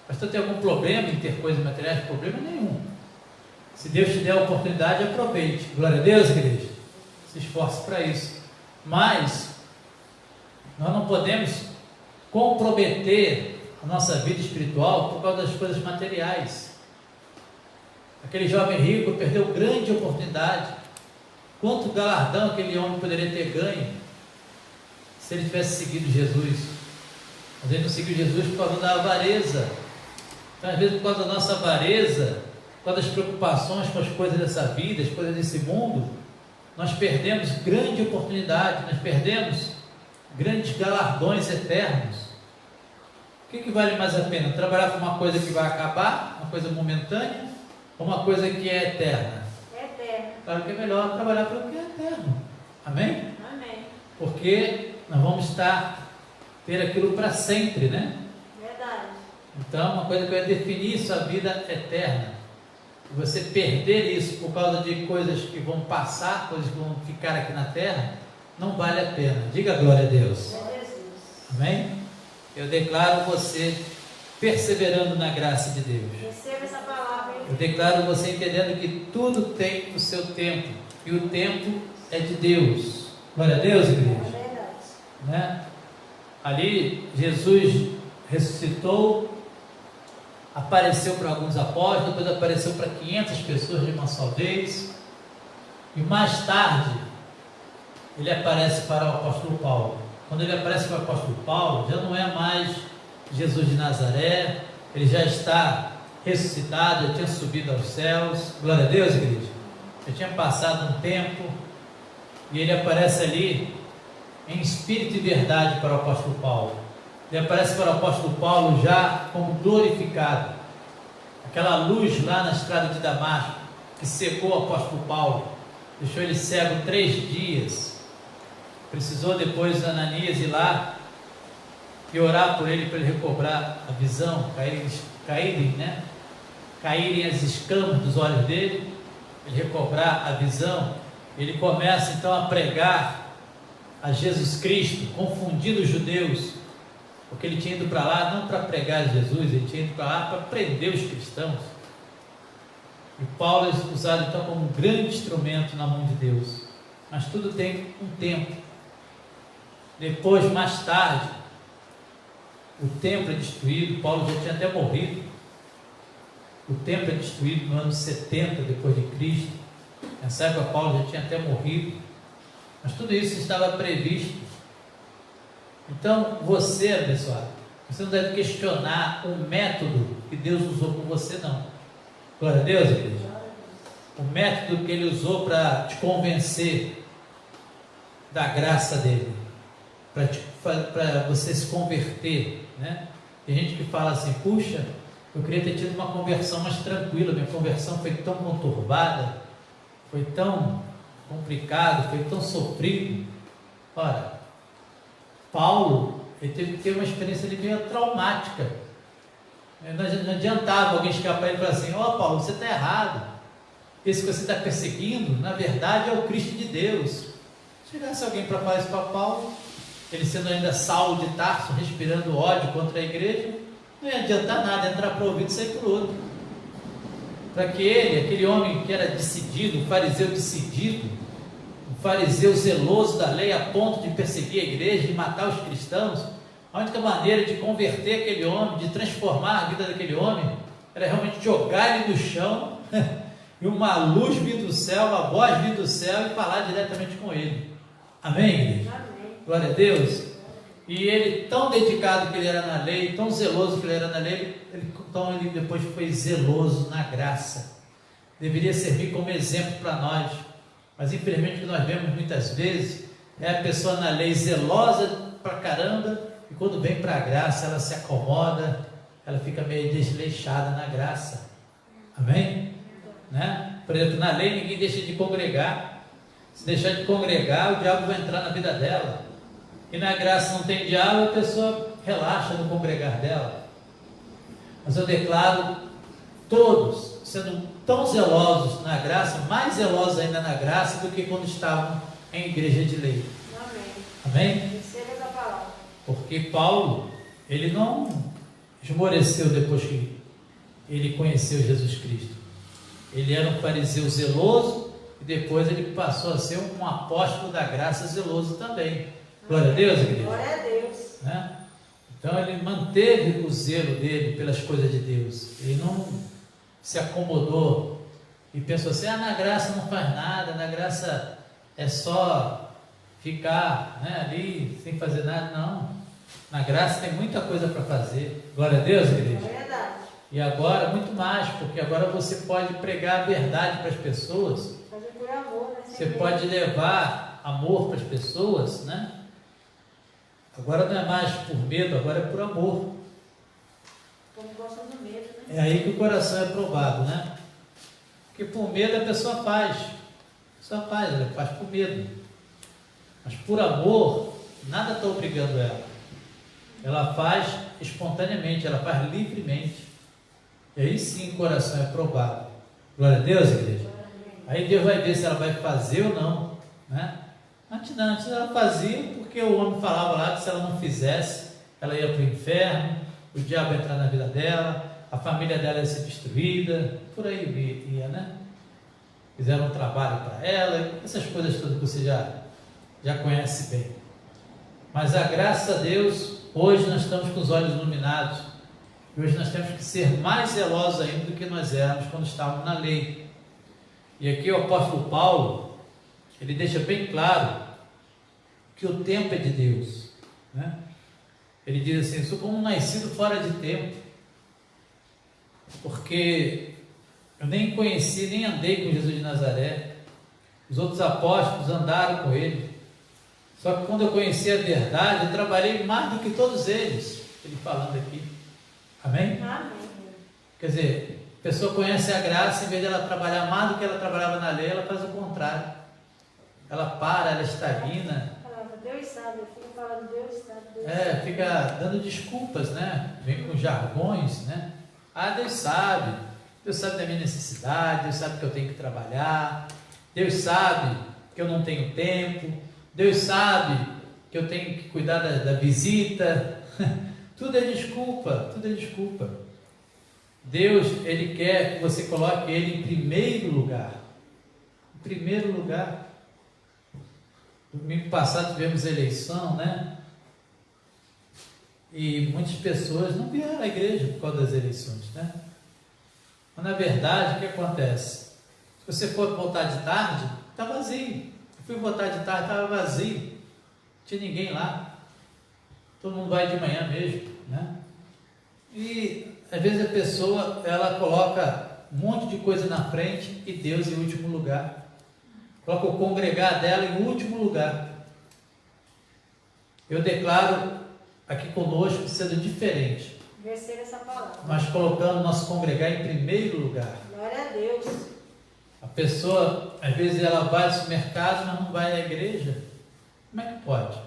Pastor, tem algum problema em ter coisas materiais? Problema nenhum. Se Deus te der a oportunidade, aproveite. Glória a Deus, igreja. Se esforce para isso. Mas nós não podemos comprometer a nossa vida espiritual por causa das coisas materiais. Aquele jovem rico perdeu grande oportunidade. Quanto galardão aquele homem poderia ter ganho se ele tivesse seguido Jesus? Mas ele não seguiu Jesus por causa da avareza. Então, às vezes, por causa da nossa avareza, por causa das preocupações com as coisas dessa vida, as coisas desse mundo, nós perdemos grande oportunidade, nós perdemos grandes galardões eternos. O que vale mais a pena? Trabalhar com uma coisa que vai acabar, uma coisa momentânea, ou uma coisa que é eterna? Eterno. Claro que é melhor trabalhar para o que é eterno. Amém? Amém. Porque nós vamos ter aquilo para sempre, né? Verdade. Então, uma coisa que vai definir sua vida eterna. E você perder isso por causa de coisas que vão passar, coisas que vão ficar aqui na terra, não vale a pena. Diga glória a Deus. É Jesus. Amém? Eu declaro você perseverando na graça de Deus. Receba essa palavra. Eu declaro você entendendo que tudo tem o seu tempo. E o tempo é de Deus. Glória a Deus, É igreja. verdade. Né? Ali, Jesus ressuscitou, apareceu para alguns apóstolos, depois apareceu para 500 pessoas de uma só vez. E mais tarde, ele aparece para o apóstolo Paulo. Quando ele aparece para o apóstolo Paulo, já não é mais Jesus de Nazaré, ele já está ressuscitado, já tinha subido aos céus. Glória a Deus, igreja. Já tinha passado um tempo, e ele aparece ali em espírito e verdade para o apóstolo Paulo. Ele aparece para o apóstolo Paulo já como glorificado. Aquela luz lá na estrada de Damasco, que secou o apóstolo Paulo, deixou ele cego 3 dias. Precisou depois Ananias ir lá e orar por ele, para ele recobrar a visão, caírem as escamas dos olhos dele, ele recobrar a visão. Ele começa então a pregar a Jesus Cristo, confundindo os judeus, porque ele tinha ido para lá não para pregar Jesus, ele tinha ido para lá para prender os cristãos. E Paulo é usado então como um grande instrumento na mão de Deus. Mas tudo tem um tempo. Depois, mais tarde, o templo é destruído. Paulo já tinha até morrido. O templo é destruído no ano 70 depois de Cristo. Nessa época Paulo já tinha até morrido. Mas tudo isso estava previsto. Então, você, abençoado, você não deve questionar o método que Deus usou com você, não. Glória a Deus, igreja. O método que Ele usou para te convencer da graça dEle, para você se converter, né? Tem gente que fala assim: puxa, eu queria ter tido uma conversão mais tranquila, minha conversão foi tão conturbada, foi tão complicado, foi tão sofrido. Ora, Paulo, ele teve que ter uma experiência meio traumática. Não adiantava alguém chegar para ele e falar assim: ó, Paulo, você está errado, esse que você está perseguindo, na verdade é o Cristo de Deus. Se chegasse alguém para falar isso para Paulo, ele sendo ainda Saulo de Tarso, respirando ódio contra a igreja, não ia adiantar nada, entrar para o ouvido e sair por outro. Para que ele, aquele homem que era decidido, um fariseu decidido, um fariseu zeloso da lei a ponto de perseguir a igreja e matar os cristãos, a única maneira de converter aquele homem, de transformar a vida daquele homem, era realmente jogar ele no chão e uma luz vir do céu, uma voz vir do céu e falar diretamente com ele. Amém, igreja? Amém. Glória a Deus. E ele, tão dedicado que ele era na lei, tão zeloso que ele era na lei, então ele depois foi zeloso na graça. Deveria servir como exemplo para nós. Mas infelizmente o que nós vemos muitas vezes é a pessoa na lei zelosa pra caramba, e quando vem para a graça ela se acomoda, ela fica meio desleixada na graça. Amém? Né? Por exemplo, na lei ninguém deixa de congregar. Se deixar de congregar, o diabo vai entrar na vida dela. E na graça não tem diabo, a pessoa relaxa no congregar dela. Mas eu declaro todos sendo tão zelosos na graça, mais zelosos ainda na graça do que quando estavam em igreja de lei. Amém. Amém? Receba essa palavra. Porque Paulo, ele não esmoreceu depois que ele conheceu Jesus Cristo. Ele era um fariseu zeloso e depois ele passou a ser um apóstolo da graça zeloso também. Glória a Deus, igreja. Glória a Deus. Né? Então ele manteve o zelo dele pelas coisas de Deus. Ele não se acomodou e pensou assim: na graça não faz nada, na graça é só ficar, né, ali sem fazer nada. Não, na graça tem muita coisa para fazer. Glória a Deus, igreja. É verdade. E agora muito mais, porque agora você pode pregar a verdade para as pessoas. Fazer por amor, né? Você pode levar amor para as pessoas, né? Agora não é mais por medo, agora é por amor. Como gostam do medo, né? É aí que o coração é provado, né? Porque por medo a pessoa faz. Ela faz por medo. Mas por amor, nada está obrigando ela. Ela faz espontaneamente, ela faz livremente. E aí sim o coração é provado. Glória a Deus, igreja. Aí Deus vai ver se ela vai fazer ou não, né? Antes ela fazia porque o homem falava lá que se ela não fizesse, ela ia para o inferno, o diabo ia entrar na vida dela, a família dela ia ser destruída, por aí ia, né? Fizeram um trabalho para ela, essas coisas todas que você já conhece bem. Mas a graça a Deus, hoje nós estamos com os olhos iluminados, e hoje nós temos que ser mais zelosos ainda do que nós éramos quando estávamos na lei. E aqui o apóstolo Paulo, ele deixa bem claro que o tempo é de Deus, né? Ele diz assim: sou como um nascido fora de tempo, porque eu nem conheci, nem andei com Jesus de Nazaré. Os outros apóstolos andaram com ele, só que quando eu conheci a verdade, eu trabalhei mais do que todos eles. Ele falando aqui, amém? Amém. Quer dizer, a pessoa conhece a graça, em vez de ela trabalhar mais do que ela trabalhava na lei, ela faz o contrário. Ela para, ela estagna. Deus sabe, fica falando Deus sabe. Fica dando desculpas, né? Vem com jargões, né? Deus sabe da minha necessidade, Deus sabe que eu tenho que trabalhar, Deus sabe que eu não tenho tempo, Deus sabe que eu tenho que cuidar da visita. Tudo é desculpa, tudo é desculpa. Deus, Ele quer que você coloque Ele em primeiro lugar. Em primeiro lugar. Domingo passado tivemos eleição, né? E muitas pessoas não vieram à igreja por causa das eleições, né? Mas na verdade, o que acontece? Se você for votar de tarde, está vazio. Eu fui votar de tarde, estava vazio. Não tinha ninguém lá. Todo mundo vai de manhã mesmo, né? E às vezes a pessoa, ela coloca um monte de coisa na frente e Deus em último lugar. Coloca o congregar dela em último lugar. Eu declaro aqui conosco sendo diferente. Receba essa palavra. Mas colocando o nosso congregar em primeiro lugar. Glória a Deus. A pessoa, às vezes ela vai ao supermercado, mas não vai à igreja. Como é que pode?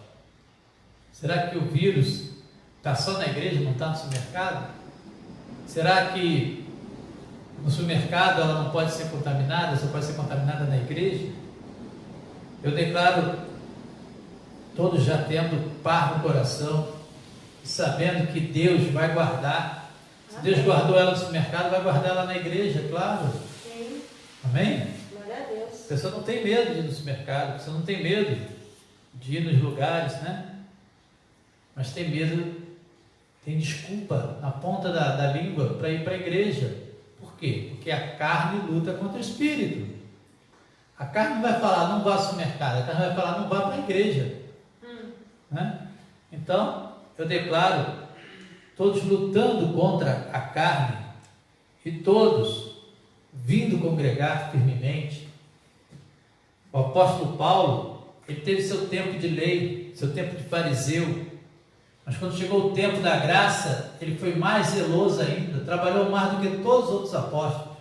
Será que o vírus está só na igreja, não está no supermercado? Será que no supermercado ela não pode ser contaminada, só pode ser contaminada na igreja? Eu declaro, todos já tendo paz no coração, sabendo que Deus vai guardar. Se Deus guardou ela no supermercado, vai guardar ela na igreja, claro. Sim. Amém? Glória a Deus. A pessoa não tem medo de ir no supermercado, a pessoa não tem medo de ir nos lugares, né? Mas tem medo, tem desculpa na ponta da língua para ir para a igreja. Por quê? Porque a carne luta contra o espírito. A carne vai falar, não vá ao supermercado. A carne vai falar, não vá para a igreja. Né? Então, eu declaro, todos lutando contra a carne e todos vindo congregar firmemente. O apóstolo Paulo, ele teve seu tempo de lei, seu tempo de fariseu, mas quando chegou o tempo da graça, ele foi mais zeloso ainda, trabalhou mais do que todos os outros apóstolos.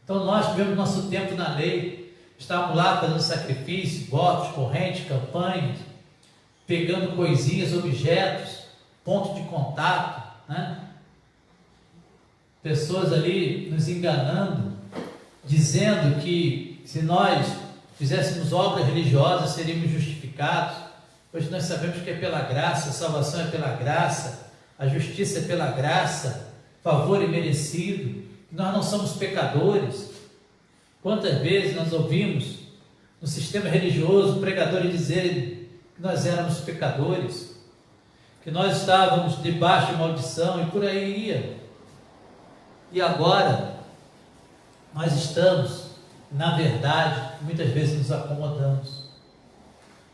Então nós tivemos nosso tempo na lei, estávamos lá fazendo sacrifício, votos, correntes, campanhas, pegando coisinhas, objetos, ponto de contato, né? Pessoas ali nos enganando, dizendo que se nós fizéssemos obras religiosas seríamos justificados. Hoje nós sabemos que é pela graça, a salvação é pela graça, a justiça é pela graça, favor imerecido, que nós não somos pecadores. Quantas vezes nós ouvimos no sistema religioso pregadores dizerem que nós éramos pecadores, que nós estávamos debaixo de maldição e por aí ia. E agora nós estamos, na verdade, muitas vezes nos acomodamos.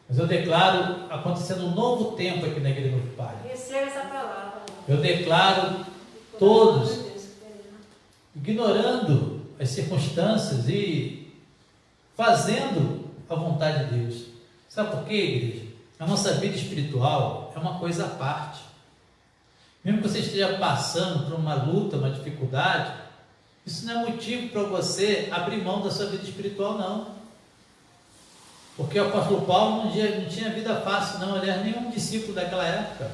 Mas eu declaro acontecendo um novo tempo aqui na Igreja do Pai. Receba essa palavra. Eu declaro todos ignorando as circunstâncias e fazendo a vontade de Deus. Sabe por quê, igreja? A nossa vida espiritual é uma coisa à parte. Mesmo que você esteja passando por uma luta, uma dificuldade, isso não é motivo para você abrir mão da sua vida espiritual, não. Porque o apóstolo Paulo não tinha vida fácil, não. Ele era nenhum discípulo daquela época.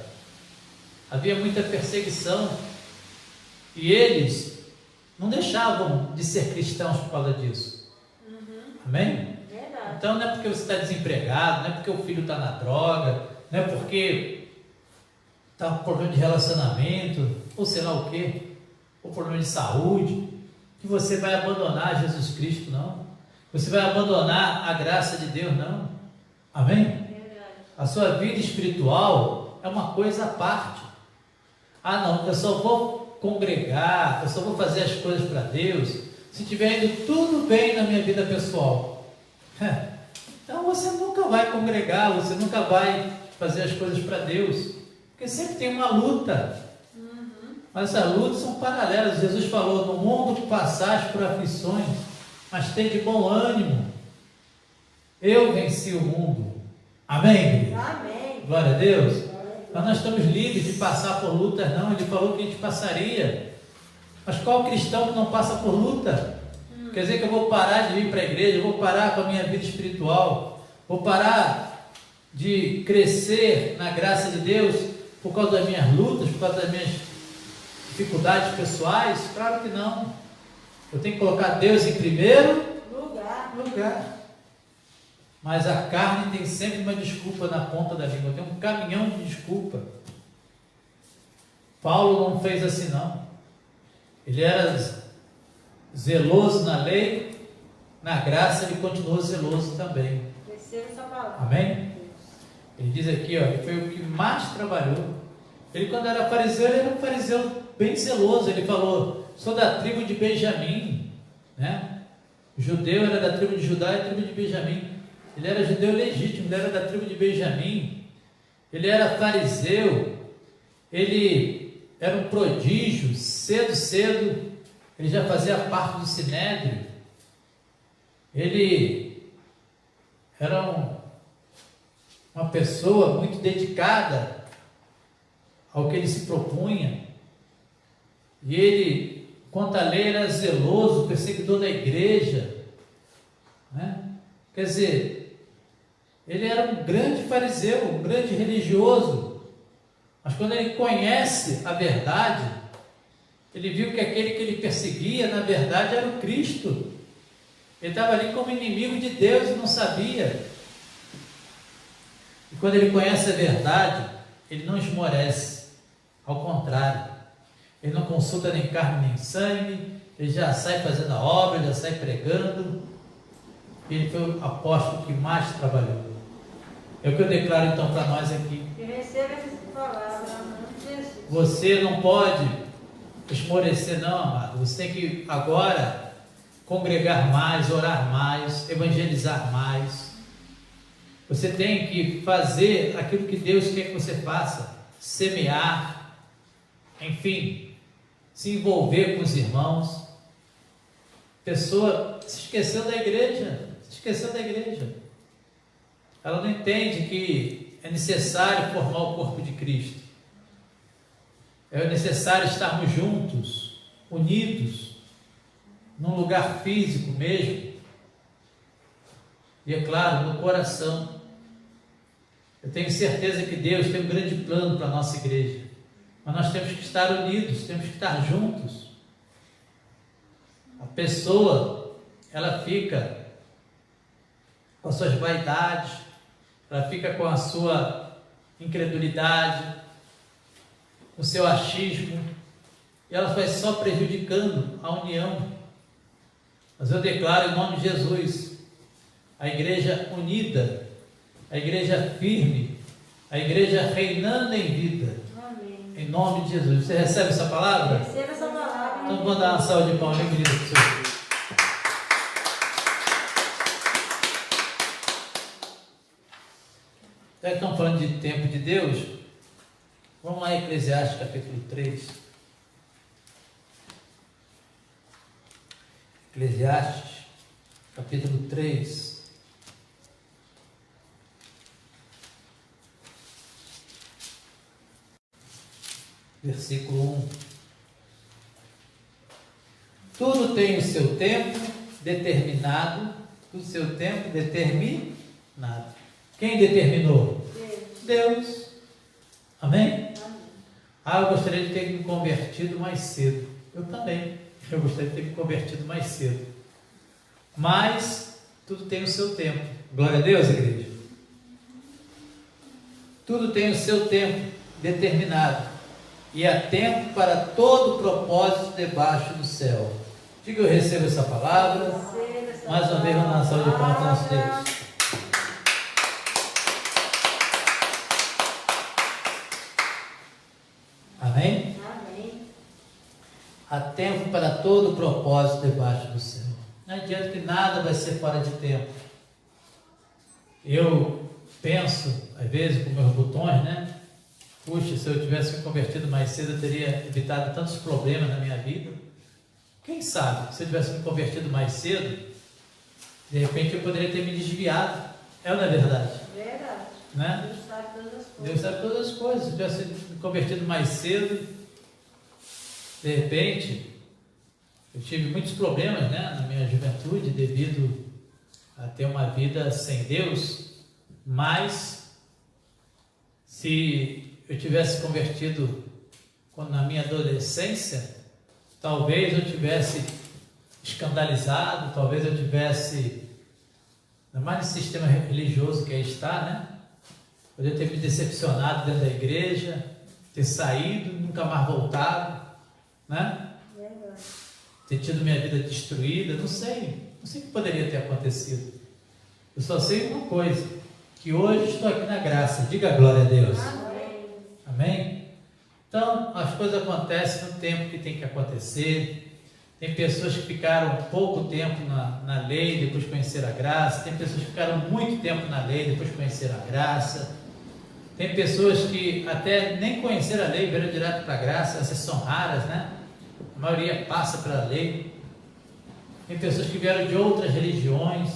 Havia muita perseguição. E eles não deixavam de ser cristãos por causa disso. Amém? Verdade. Então não é porque você está desempregado, não é porque o filho está na droga, não é porque está com problema de relacionamento, ou sei lá o quê, ou problema de saúde, que você vai abandonar Jesus Cristo, não. Você vai abandonar a graça de Deus, não. Amém? Verdade. A sua vida espiritual é uma coisa à parte. Ah, não, eu só vou congregar, eu só vou fazer as coisas para Deus se estiver indo tudo bem na minha vida pessoal. Então você nunca vai congregar, você nunca vai fazer as coisas para Deus, porque sempre tem uma luta. Mas as lutas são paralelas. Jesus falou: no mundo passais por aflições, mas tem de bom ânimo, eu venci o mundo. Amém? Amém. Glória a Deus. Mas nós estamos livres de passar por lutas, não. Ele falou que a gente passaria. Mas qual cristão que não passa por luta? Quer dizer que eu vou parar de ir para a igreja, eu vou parar com a minha vida espiritual, vou parar de crescer na graça de Deus por causa das minhas lutas, por causa das minhas dificuldades pessoais? Claro que não. Eu tenho que colocar Deus em primeiro lugar. Mas a carne tem sempre uma desculpa na ponta da língua, tem um caminhão de desculpa. Paulo não fez assim, não. Ele era zeloso na lei, na graça ele continuou zeloso também. Receba essa palavra. Amém? Ele diz aqui, ó, ele foi o que mais trabalhou. Ele, quando era fariseu, ele era um fariseu bem zeloso. Ele falou: sou da tribo de Benjamim, né? O judeu era da tribo de Judá e da tribo de Benjamim. Ele era judeu legítimo, ele era da tribo de Benjamim. Ele era fariseu. Ele era um prodígio. Cedo ele já fazia parte do Sinédrio. Ele era uma pessoa muito dedicada ao que ele se propunha. E ele, quanto à lei, era zeloso, perseguidor da igreja, né? Quer dizer, ele era um grande fariseu, um grande religioso, mas quando ele conhece a verdade, ele viu que aquele que ele perseguia, na verdade, era o Cristo. Ele estava ali como inimigo de Deus e não sabia. E quando ele conhece a verdade, ele não esmorece, ao contrário, ele não consulta nem carne nem sangue, ele já sai fazendo a obra, já sai pregando. Ele foi o apóstolo que mais trabalhou. É o que eu declaro então para nós aqui. E receba essa palavra, Jesus. Você não pode esmorecer, não, amado. Você tem que agora congregar mais, orar mais, evangelizar mais. Você tem que fazer aquilo que Deus quer que você faça, semear, enfim, se envolver com os irmãos. Pessoa se esqueceu da igreja, Ela não entende que é necessário formar o corpo de Cristo. É necessário estarmos juntos, unidos, num lugar físico mesmo. E é claro, no coração. Eu tenho certeza que Deus tem um grande plano para a nossa igreja. Mas nós temos que estar unidos, temos que estar juntos. A pessoa, ela fica com as suas vaidades, ela fica com a sua incredulidade, o seu achismo, e ela vai só prejudicando a união. Mas eu declaro em nome de Jesus, a igreja unida, a igreja firme, a igreja reinando em vida. Amém. Em nome de Jesus. Você recebe essa palavra? Receba essa palavra. Então vamos dar uma salva de palmas, querido. Já que estamos falando de tempo de Deus, vamos lá em Eclesiastes capítulo 3. Eclesiastes capítulo 3. Versículo 1. Tudo tem o seu tempo determinado, o seu tempo determinado. Quem determinou? Deus. Amém? Ah, eu gostaria de ter me convertido mais cedo. Eu também. Eu gostaria de ter me convertido mais cedo. Mas tudo tem o seu tempo. Glória a Deus, igreja. Tudo tem o seu tempo determinado. E há tempo para todo propósito debaixo do céu. Diga, eu recebo essa palavra. Mais uma vez, uma nação de palmas para nosso Deus. Amém? Amém. Há tempo para todo propósito debaixo do céu. Não adianta que nada vai ser fora de tempo. Eu penso, às vezes, com meus botões, né? Puxa, se eu tivesse me convertido mais cedo, eu teria evitado tantos problemas na minha vida. Quem sabe, se eu tivesse me convertido mais cedo, de repente eu poderia ter me desviado. É ou não é verdade? Verdade. Né? Deus sabe todas as coisas. Deus sabe todas as coisas. Se eu tivesse me convertido mais cedo, de repente, eu tive muitos problemas, né, na minha juventude, devido a ter uma vida sem Deus. Mas, se eu tivesse convertido na minha adolescência, talvez eu tivesse escandalizado, talvez eu tivesse, ainda mais nesse sistema religioso que aí está, né? Poderia ter me decepcionado dentro da igreja, ter saído, nunca mais voltado, né? Verdade. Ter tido minha vida destruída, não sei o que poderia ter acontecido. Eu só sei uma coisa, que hoje estou aqui na graça. Diga glória a Deus. Amém. Amém? Então, as coisas acontecem no tempo que tem que acontecer. Tem pessoas que ficaram pouco tempo na lei, depois conheceram a graça. Tem pessoas que ficaram muito tempo na lei, depois conheceram a graça. Tem pessoas que até nem conheceram a lei, vieram direto para a graça. Essas são raras, né? A maioria passa pela lei. Tem pessoas que vieram de outras religiões,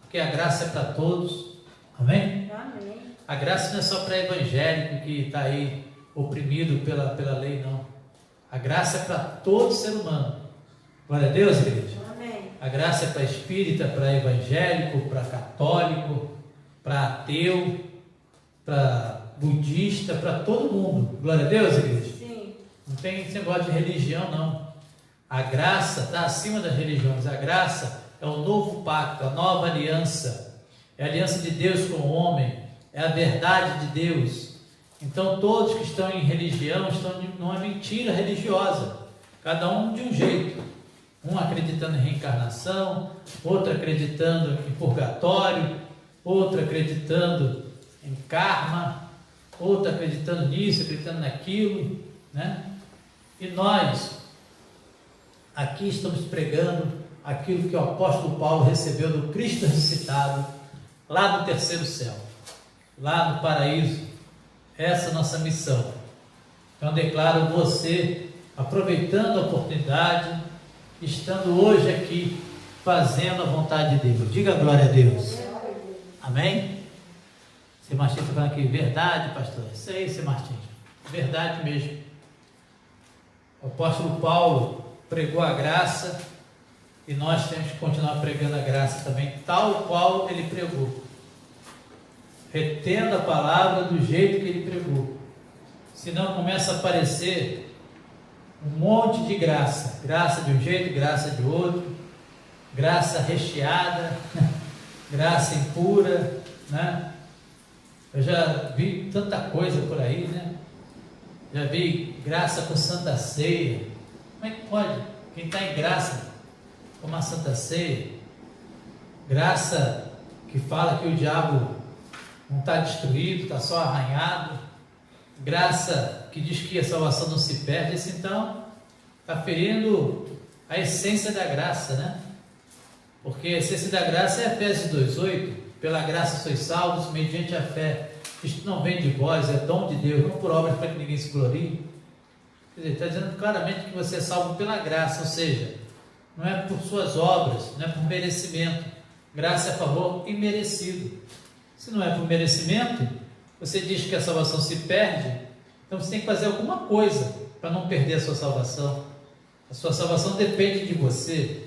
porque a graça é para todos. Amém? Amém. A graça não é só para evangélico que está aí oprimido pela lei, não. A graça é para todo ser humano. Glória a Deus, igreja. Amém. A graça é para espírita, para evangélico, para católico, para ateu, para budista, para todo mundo. Glória a Deus, igreja. Sim. Não tem esse negócio de religião, não. A graça está acima das religiões. A graça é o novo pacto, a nova aliança. É a aliança de Deus com o homem. É a verdade de Deus. Então, todos que estão em religião estão numa mentira religiosa. Cada um de um jeito. Um acreditando em reencarnação, outro acreditando em purgatório, outro acreditando em karma, outro acreditando nisso, acreditando naquilo, né? E nós aqui estamos pregando aquilo que o apóstolo Paulo recebeu do Cristo ressuscitado lá no terceiro céu. lá no paraíso. Essa é a nossa missão. Então declaro você, aproveitando a oportunidade, estando hoje aqui, fazendo a vontade de Deus. Diga glória a Deus. Amém? Seu Martins está falando aqui, verdade, pastor? Isso aí, seu Martins. Verdade mesmo. O apóstolo Paulo pregou a graça e nós temos que continuar pregando a graça também, tal qual ele pregou. Retendo a palavra do jeito que ele pregou. Senão começa a aparecer um monte de graça. Graça de um jeito, graça de outro. Graça recheada, graça impura, né? Eu já vi tanta coisa por aí, né? Já vi graça com Santa Ceia. Como é que pode? Quem está em graça com uma Santa Ceia? Graça que fala que o diabo não está destruído, está só arranhado. Graça que diz que a salvação não se perde. Isso então está ferindo a essência da graça, né? Porque a essência da graça é Efésios 2,8. Pela graça sois salvos, mediante a fé. Isto não vem de vós, é dom de Deus, não por obras para que ninguém se glorie. Quer dizer, está dizendo claramente que você é salvo pela graça, ou seja, não é por suas obras, não é por merecimento. Graça é a favor imerecido. Se não é por merecimento, você diz que a salvação se perde, então você tem que fazer alguma coisa para não perder a sua salvação. A sua salvação depende de você.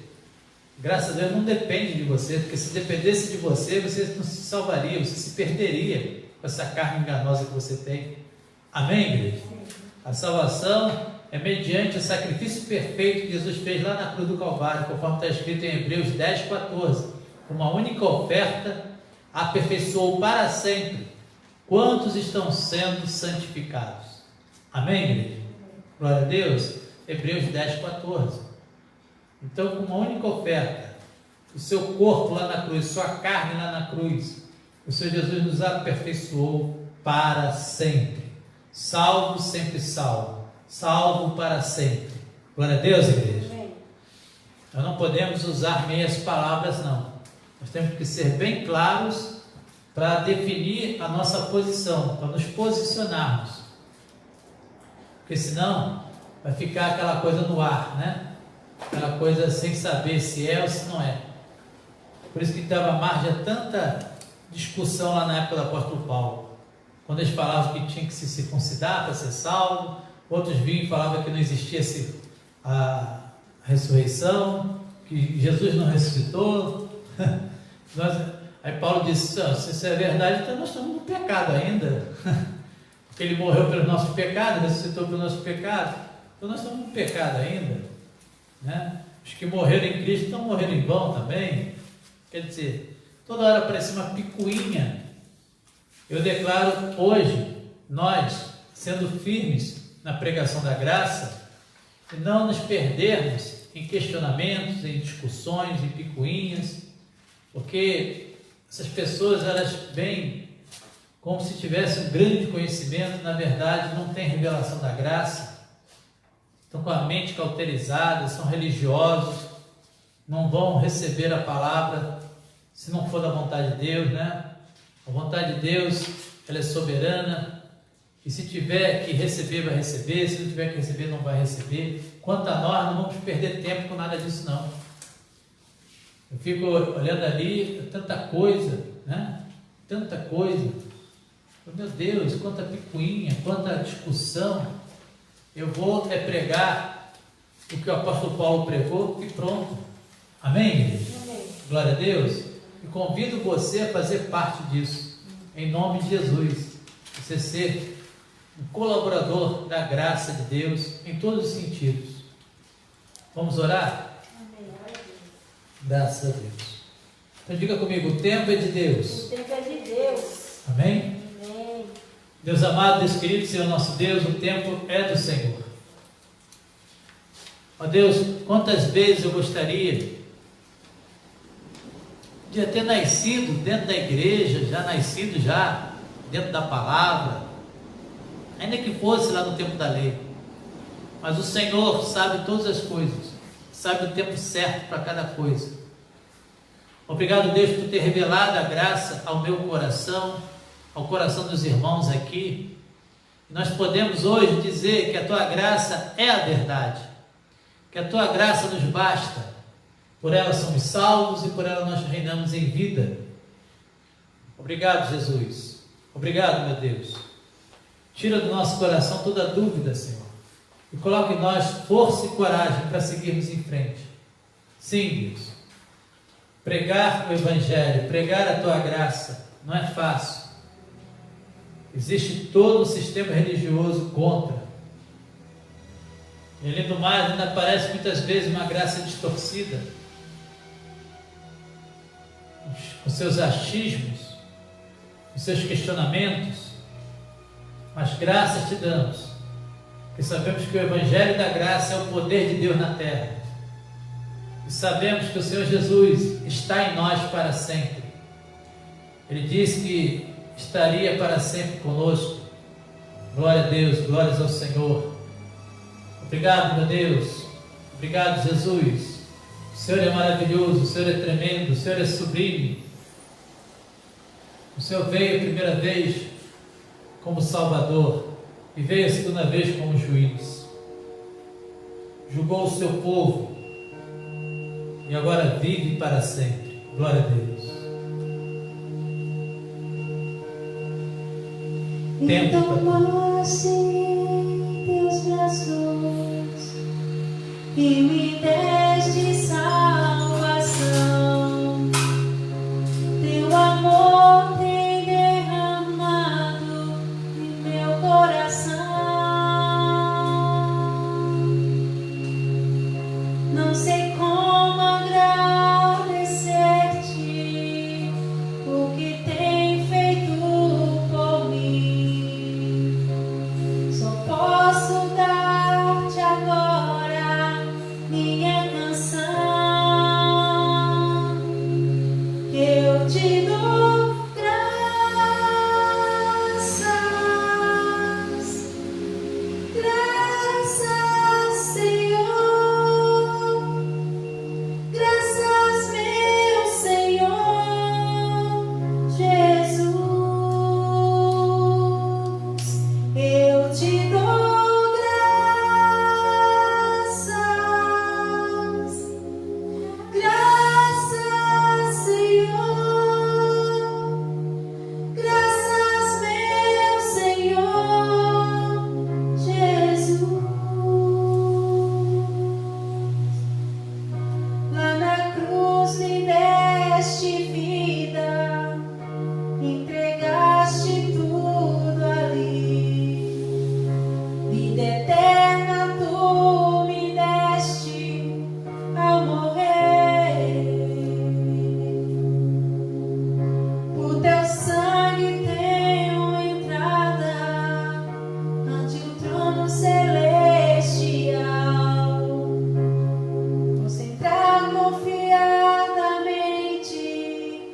Graças a Deus não depende de você, porque se dependesse de você, você não se salvaria, você se perderia com essa carne enganosa que você tem. Amém, igreja? A salvação é mediante o sacrifício perfeito que Jesus fez lá na cruz do Calvário, conforme está escrito em Hebreus 10,14. Uma única oferta aperfeiçoou para sempre quantos estão sendo santificados. Amém, igreja? Glória a Deus. Hebreus 10,14. Então, com uma única oferta, o seu corpo lá na cruz, sua carne lá na cruz, o Senhor Jesus nos aperfeiçoou para sempre. Salvo, sempre salvo. Salvo para sempre. Glória a Deus, igreja. Nós não podemos usar meias palavras, não. Nós temos que ser bem claros para definir a nossa posição, para nos posicionarmos. Porque senão vai ficar aquela coisa no ar, né? Aquela coisa sem saber se é ou se não é. Por isso que dava margem a tanta discussão lá na época do apóstolo Paulo. Quando eles falavam que tinha que se circuncidar para ser salvo, outros vinham e falavam que não existia a ressurreição, que Jesus não ressuscitou. Aí Paulo disse, se isso é verdade, então nós estamos no pecado ainda. Porque ele morreu pelos nossos pecados, ressuscitou pelos nossos pecados. Então nós estamos no pecado ainda. Né? Os que morreram em Cristo estão morrendo em vão também. Quer dizer, toda hora aparece uma picuinha. Eu declaro hoje, nós, sendo firmes na pregação da graça, e não nos perdermos em questionamentos, em discussões, em picuinhas, porque essas pessoas, elas vêm como se tivessem um grande conhecimento, na verdade não tem revelação da graça. Estão com a mente cauterizada, são religiosos, não vão receber a palavra se não for da vontade de Deus, né? A vontade de Deus, ela é soberana, e se tiver que receber, vai receber, se não tiver que receber, não vai receber. Quanto a nós, não vamos perder tempo com nada disso, não. Eu fico olhando ali, tanta coisa, né? Tanta coisa. Meu Deus, quanta picuinha, quanta discussão. Eu vou pregar o que o apóstolo Paulo pregou e pronto. Amém, igreja? Amém. Glória a Deus. E convido você a fazer parte disso, em nome de Jesus. Você ser um colaborador da graça de Deus em todos os sentidos. Vamos orar? Amém. Graças a Deus. Então diga comigo, o tempo é de Deus. O tempo é de Deus. Amém? Amém. Deus amado, Deus querido, Senhor nosso Deus, o tempo é do Senhor. Ó Deus, quantas vezes eu gostaria de ter nascido dentro da igreja, já dentro da palavra, ainda que fosse lá no tempo da lei. Mas o Senhor sabe todas as coisas, sabe o tempo certo para cada coisa. Obrigado, Deus, por ter revelado a graça ao meu coração, ao coração dos irmãos aqui. Nós podemos hoje dizer que a tua graça é a verdade, que a tua graça nos basta, por ela somos salvos e por ela nós reinamos em vida. Obrigado, Jesus. Obrigado, meu Deus. Tira do nosso coração toda dúvida, Senhor, e coloca em nós força e coragem para seguirmos em frente. Sim, Deus. Pregar o Evangelho, pregar a tua graça, não é fácil. Existe todo o sistema religioso contra. E além do mais, ainda aparece muitas vezes uma graça distorcida, com seus achismos, com seus questionamentos. Mas graças te damos, porque sabemos que o Evangelho da graça é o poder de Deus na terra. E sabemos que o Senhor Jesus está em nós para sempre. Ele disse que estaria para sempre conosco. Glória a Deus, glórias ao Senhor. Obrigado, meu Deus. Obrigado, Jesus. O Senhor é maravilhoso, o Senhor é tremendo, o Senhor é sublime. O Senhor veio a primeira vez como Salvador e veio a segunda vez como juiz. Julgou o seu povo e agora vive para sempre. Glória a Deus. Então tomaste teus braços e me deste salvação. Teu amor tem derramado em meu coração. Não sei como agradecer-te o que tem feito por mim. Só posso dar-te agora minha canção. Eu te dou graças, graças, Senhor, graças, meu Senhor Jesus. Eu te dou graças, graças, Senhor, graças, meu Senhor Jesus. Lá na cruz me deste vida, entregaste tudo ali. Vida eterna tu me deste ao morrer. Por teu sangue tenho entrada ante o trono celestial. Posso entrar confiadamente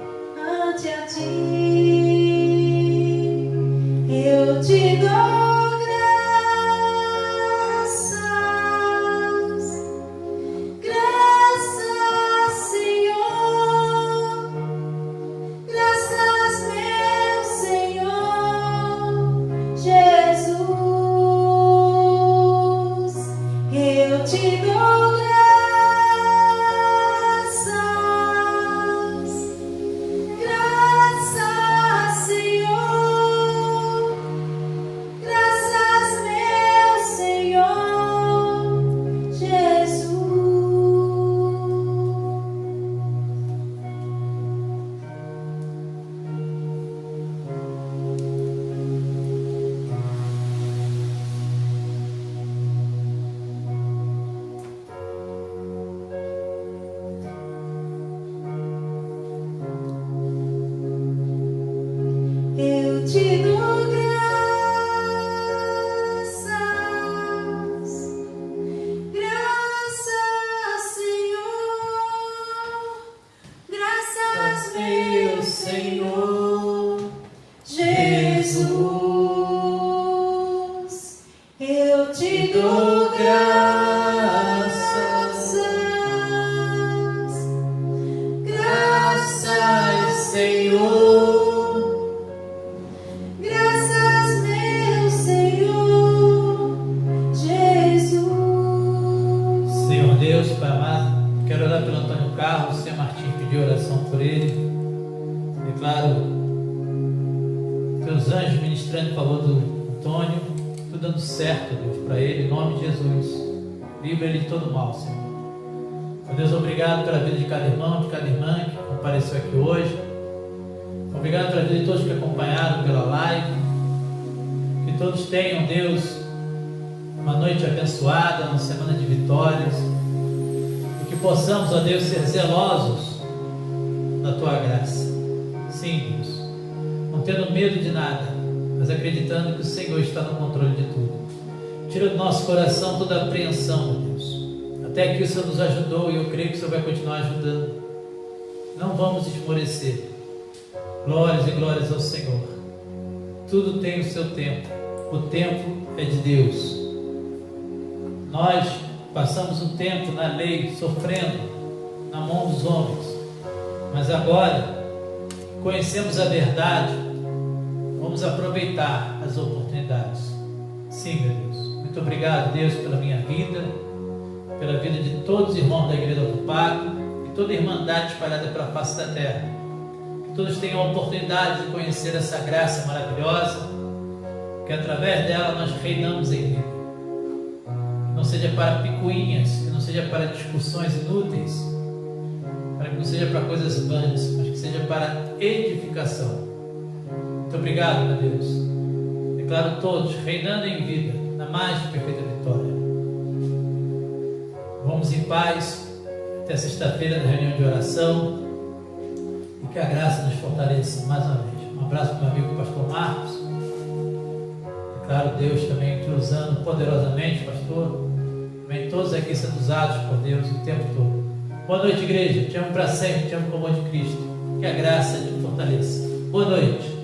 Quero orar pelo Antônio Carlos. O Senhor Martins pediu oração por ele. Declaro teus anjos ministrando em favor do Antônio, tudo dando certo, Deus, para ele, em nome de Jesus. Livra ele de todo mal, Senhor. Deus, obrigado pela vida de cada irmão, de cada irmã que compareceu aqui hoje. Obrigado pela vida de todos que acompanharam pela live. Que todos tenham, Deus, uma noite abençoada, uma semana de vitórias. E que possamos, ó Deus, ser zelosos da Tua graça. Sim, Deus. Não tendo medo de nada, mas acreditando que o Senhor está no controle de tudo. Tira do nosso coração toda apreensão, meu Deus. Até aqui o Senhor nos ajudou e eu creio que o Senhor vai continuar ajudando. Não vamos esmorecer. Glórias e glórias ao Senhor. Tudo tem o seu tempo. O tempo é de Deus. Nós passamos um tempo na lei, sofrendo na mão dos homens. Mas agora, conhecemos a verdade, vamos aproveitar as oportunidades. Sim, meu Deus. Muito obrigado, Deus, pela minha vida, pela vida de todos os irmãos da Igreja do Pacto e toda a irmandade espalhada pela face da terra. Que todos tenham a oportunidade de conhecer essa graça maravilhosa, que através dela nós reinamos em vida. Que não seja para picuinhas, que não seja para discussões inúteis, para que não seja para coisas vãs, mas que seja para edificação. Muito obrigado, meu Deus. Declaro todos reinando em vida, na mais perfeita vitória. Vamos em paz até sexta-feira na reunião de oração e que a graça nos fortaleça mais uma vez. Um abraço para o meu amigo pastor Marcos. Declaro Deus também te usando poderosamente, pastor. Também todos aqui sendo usados por Deus o tempo todo. Boa noite, igreja. Te amo para sempre, te amo como de Cristo. Que a graça te fortaleça. Boa noite.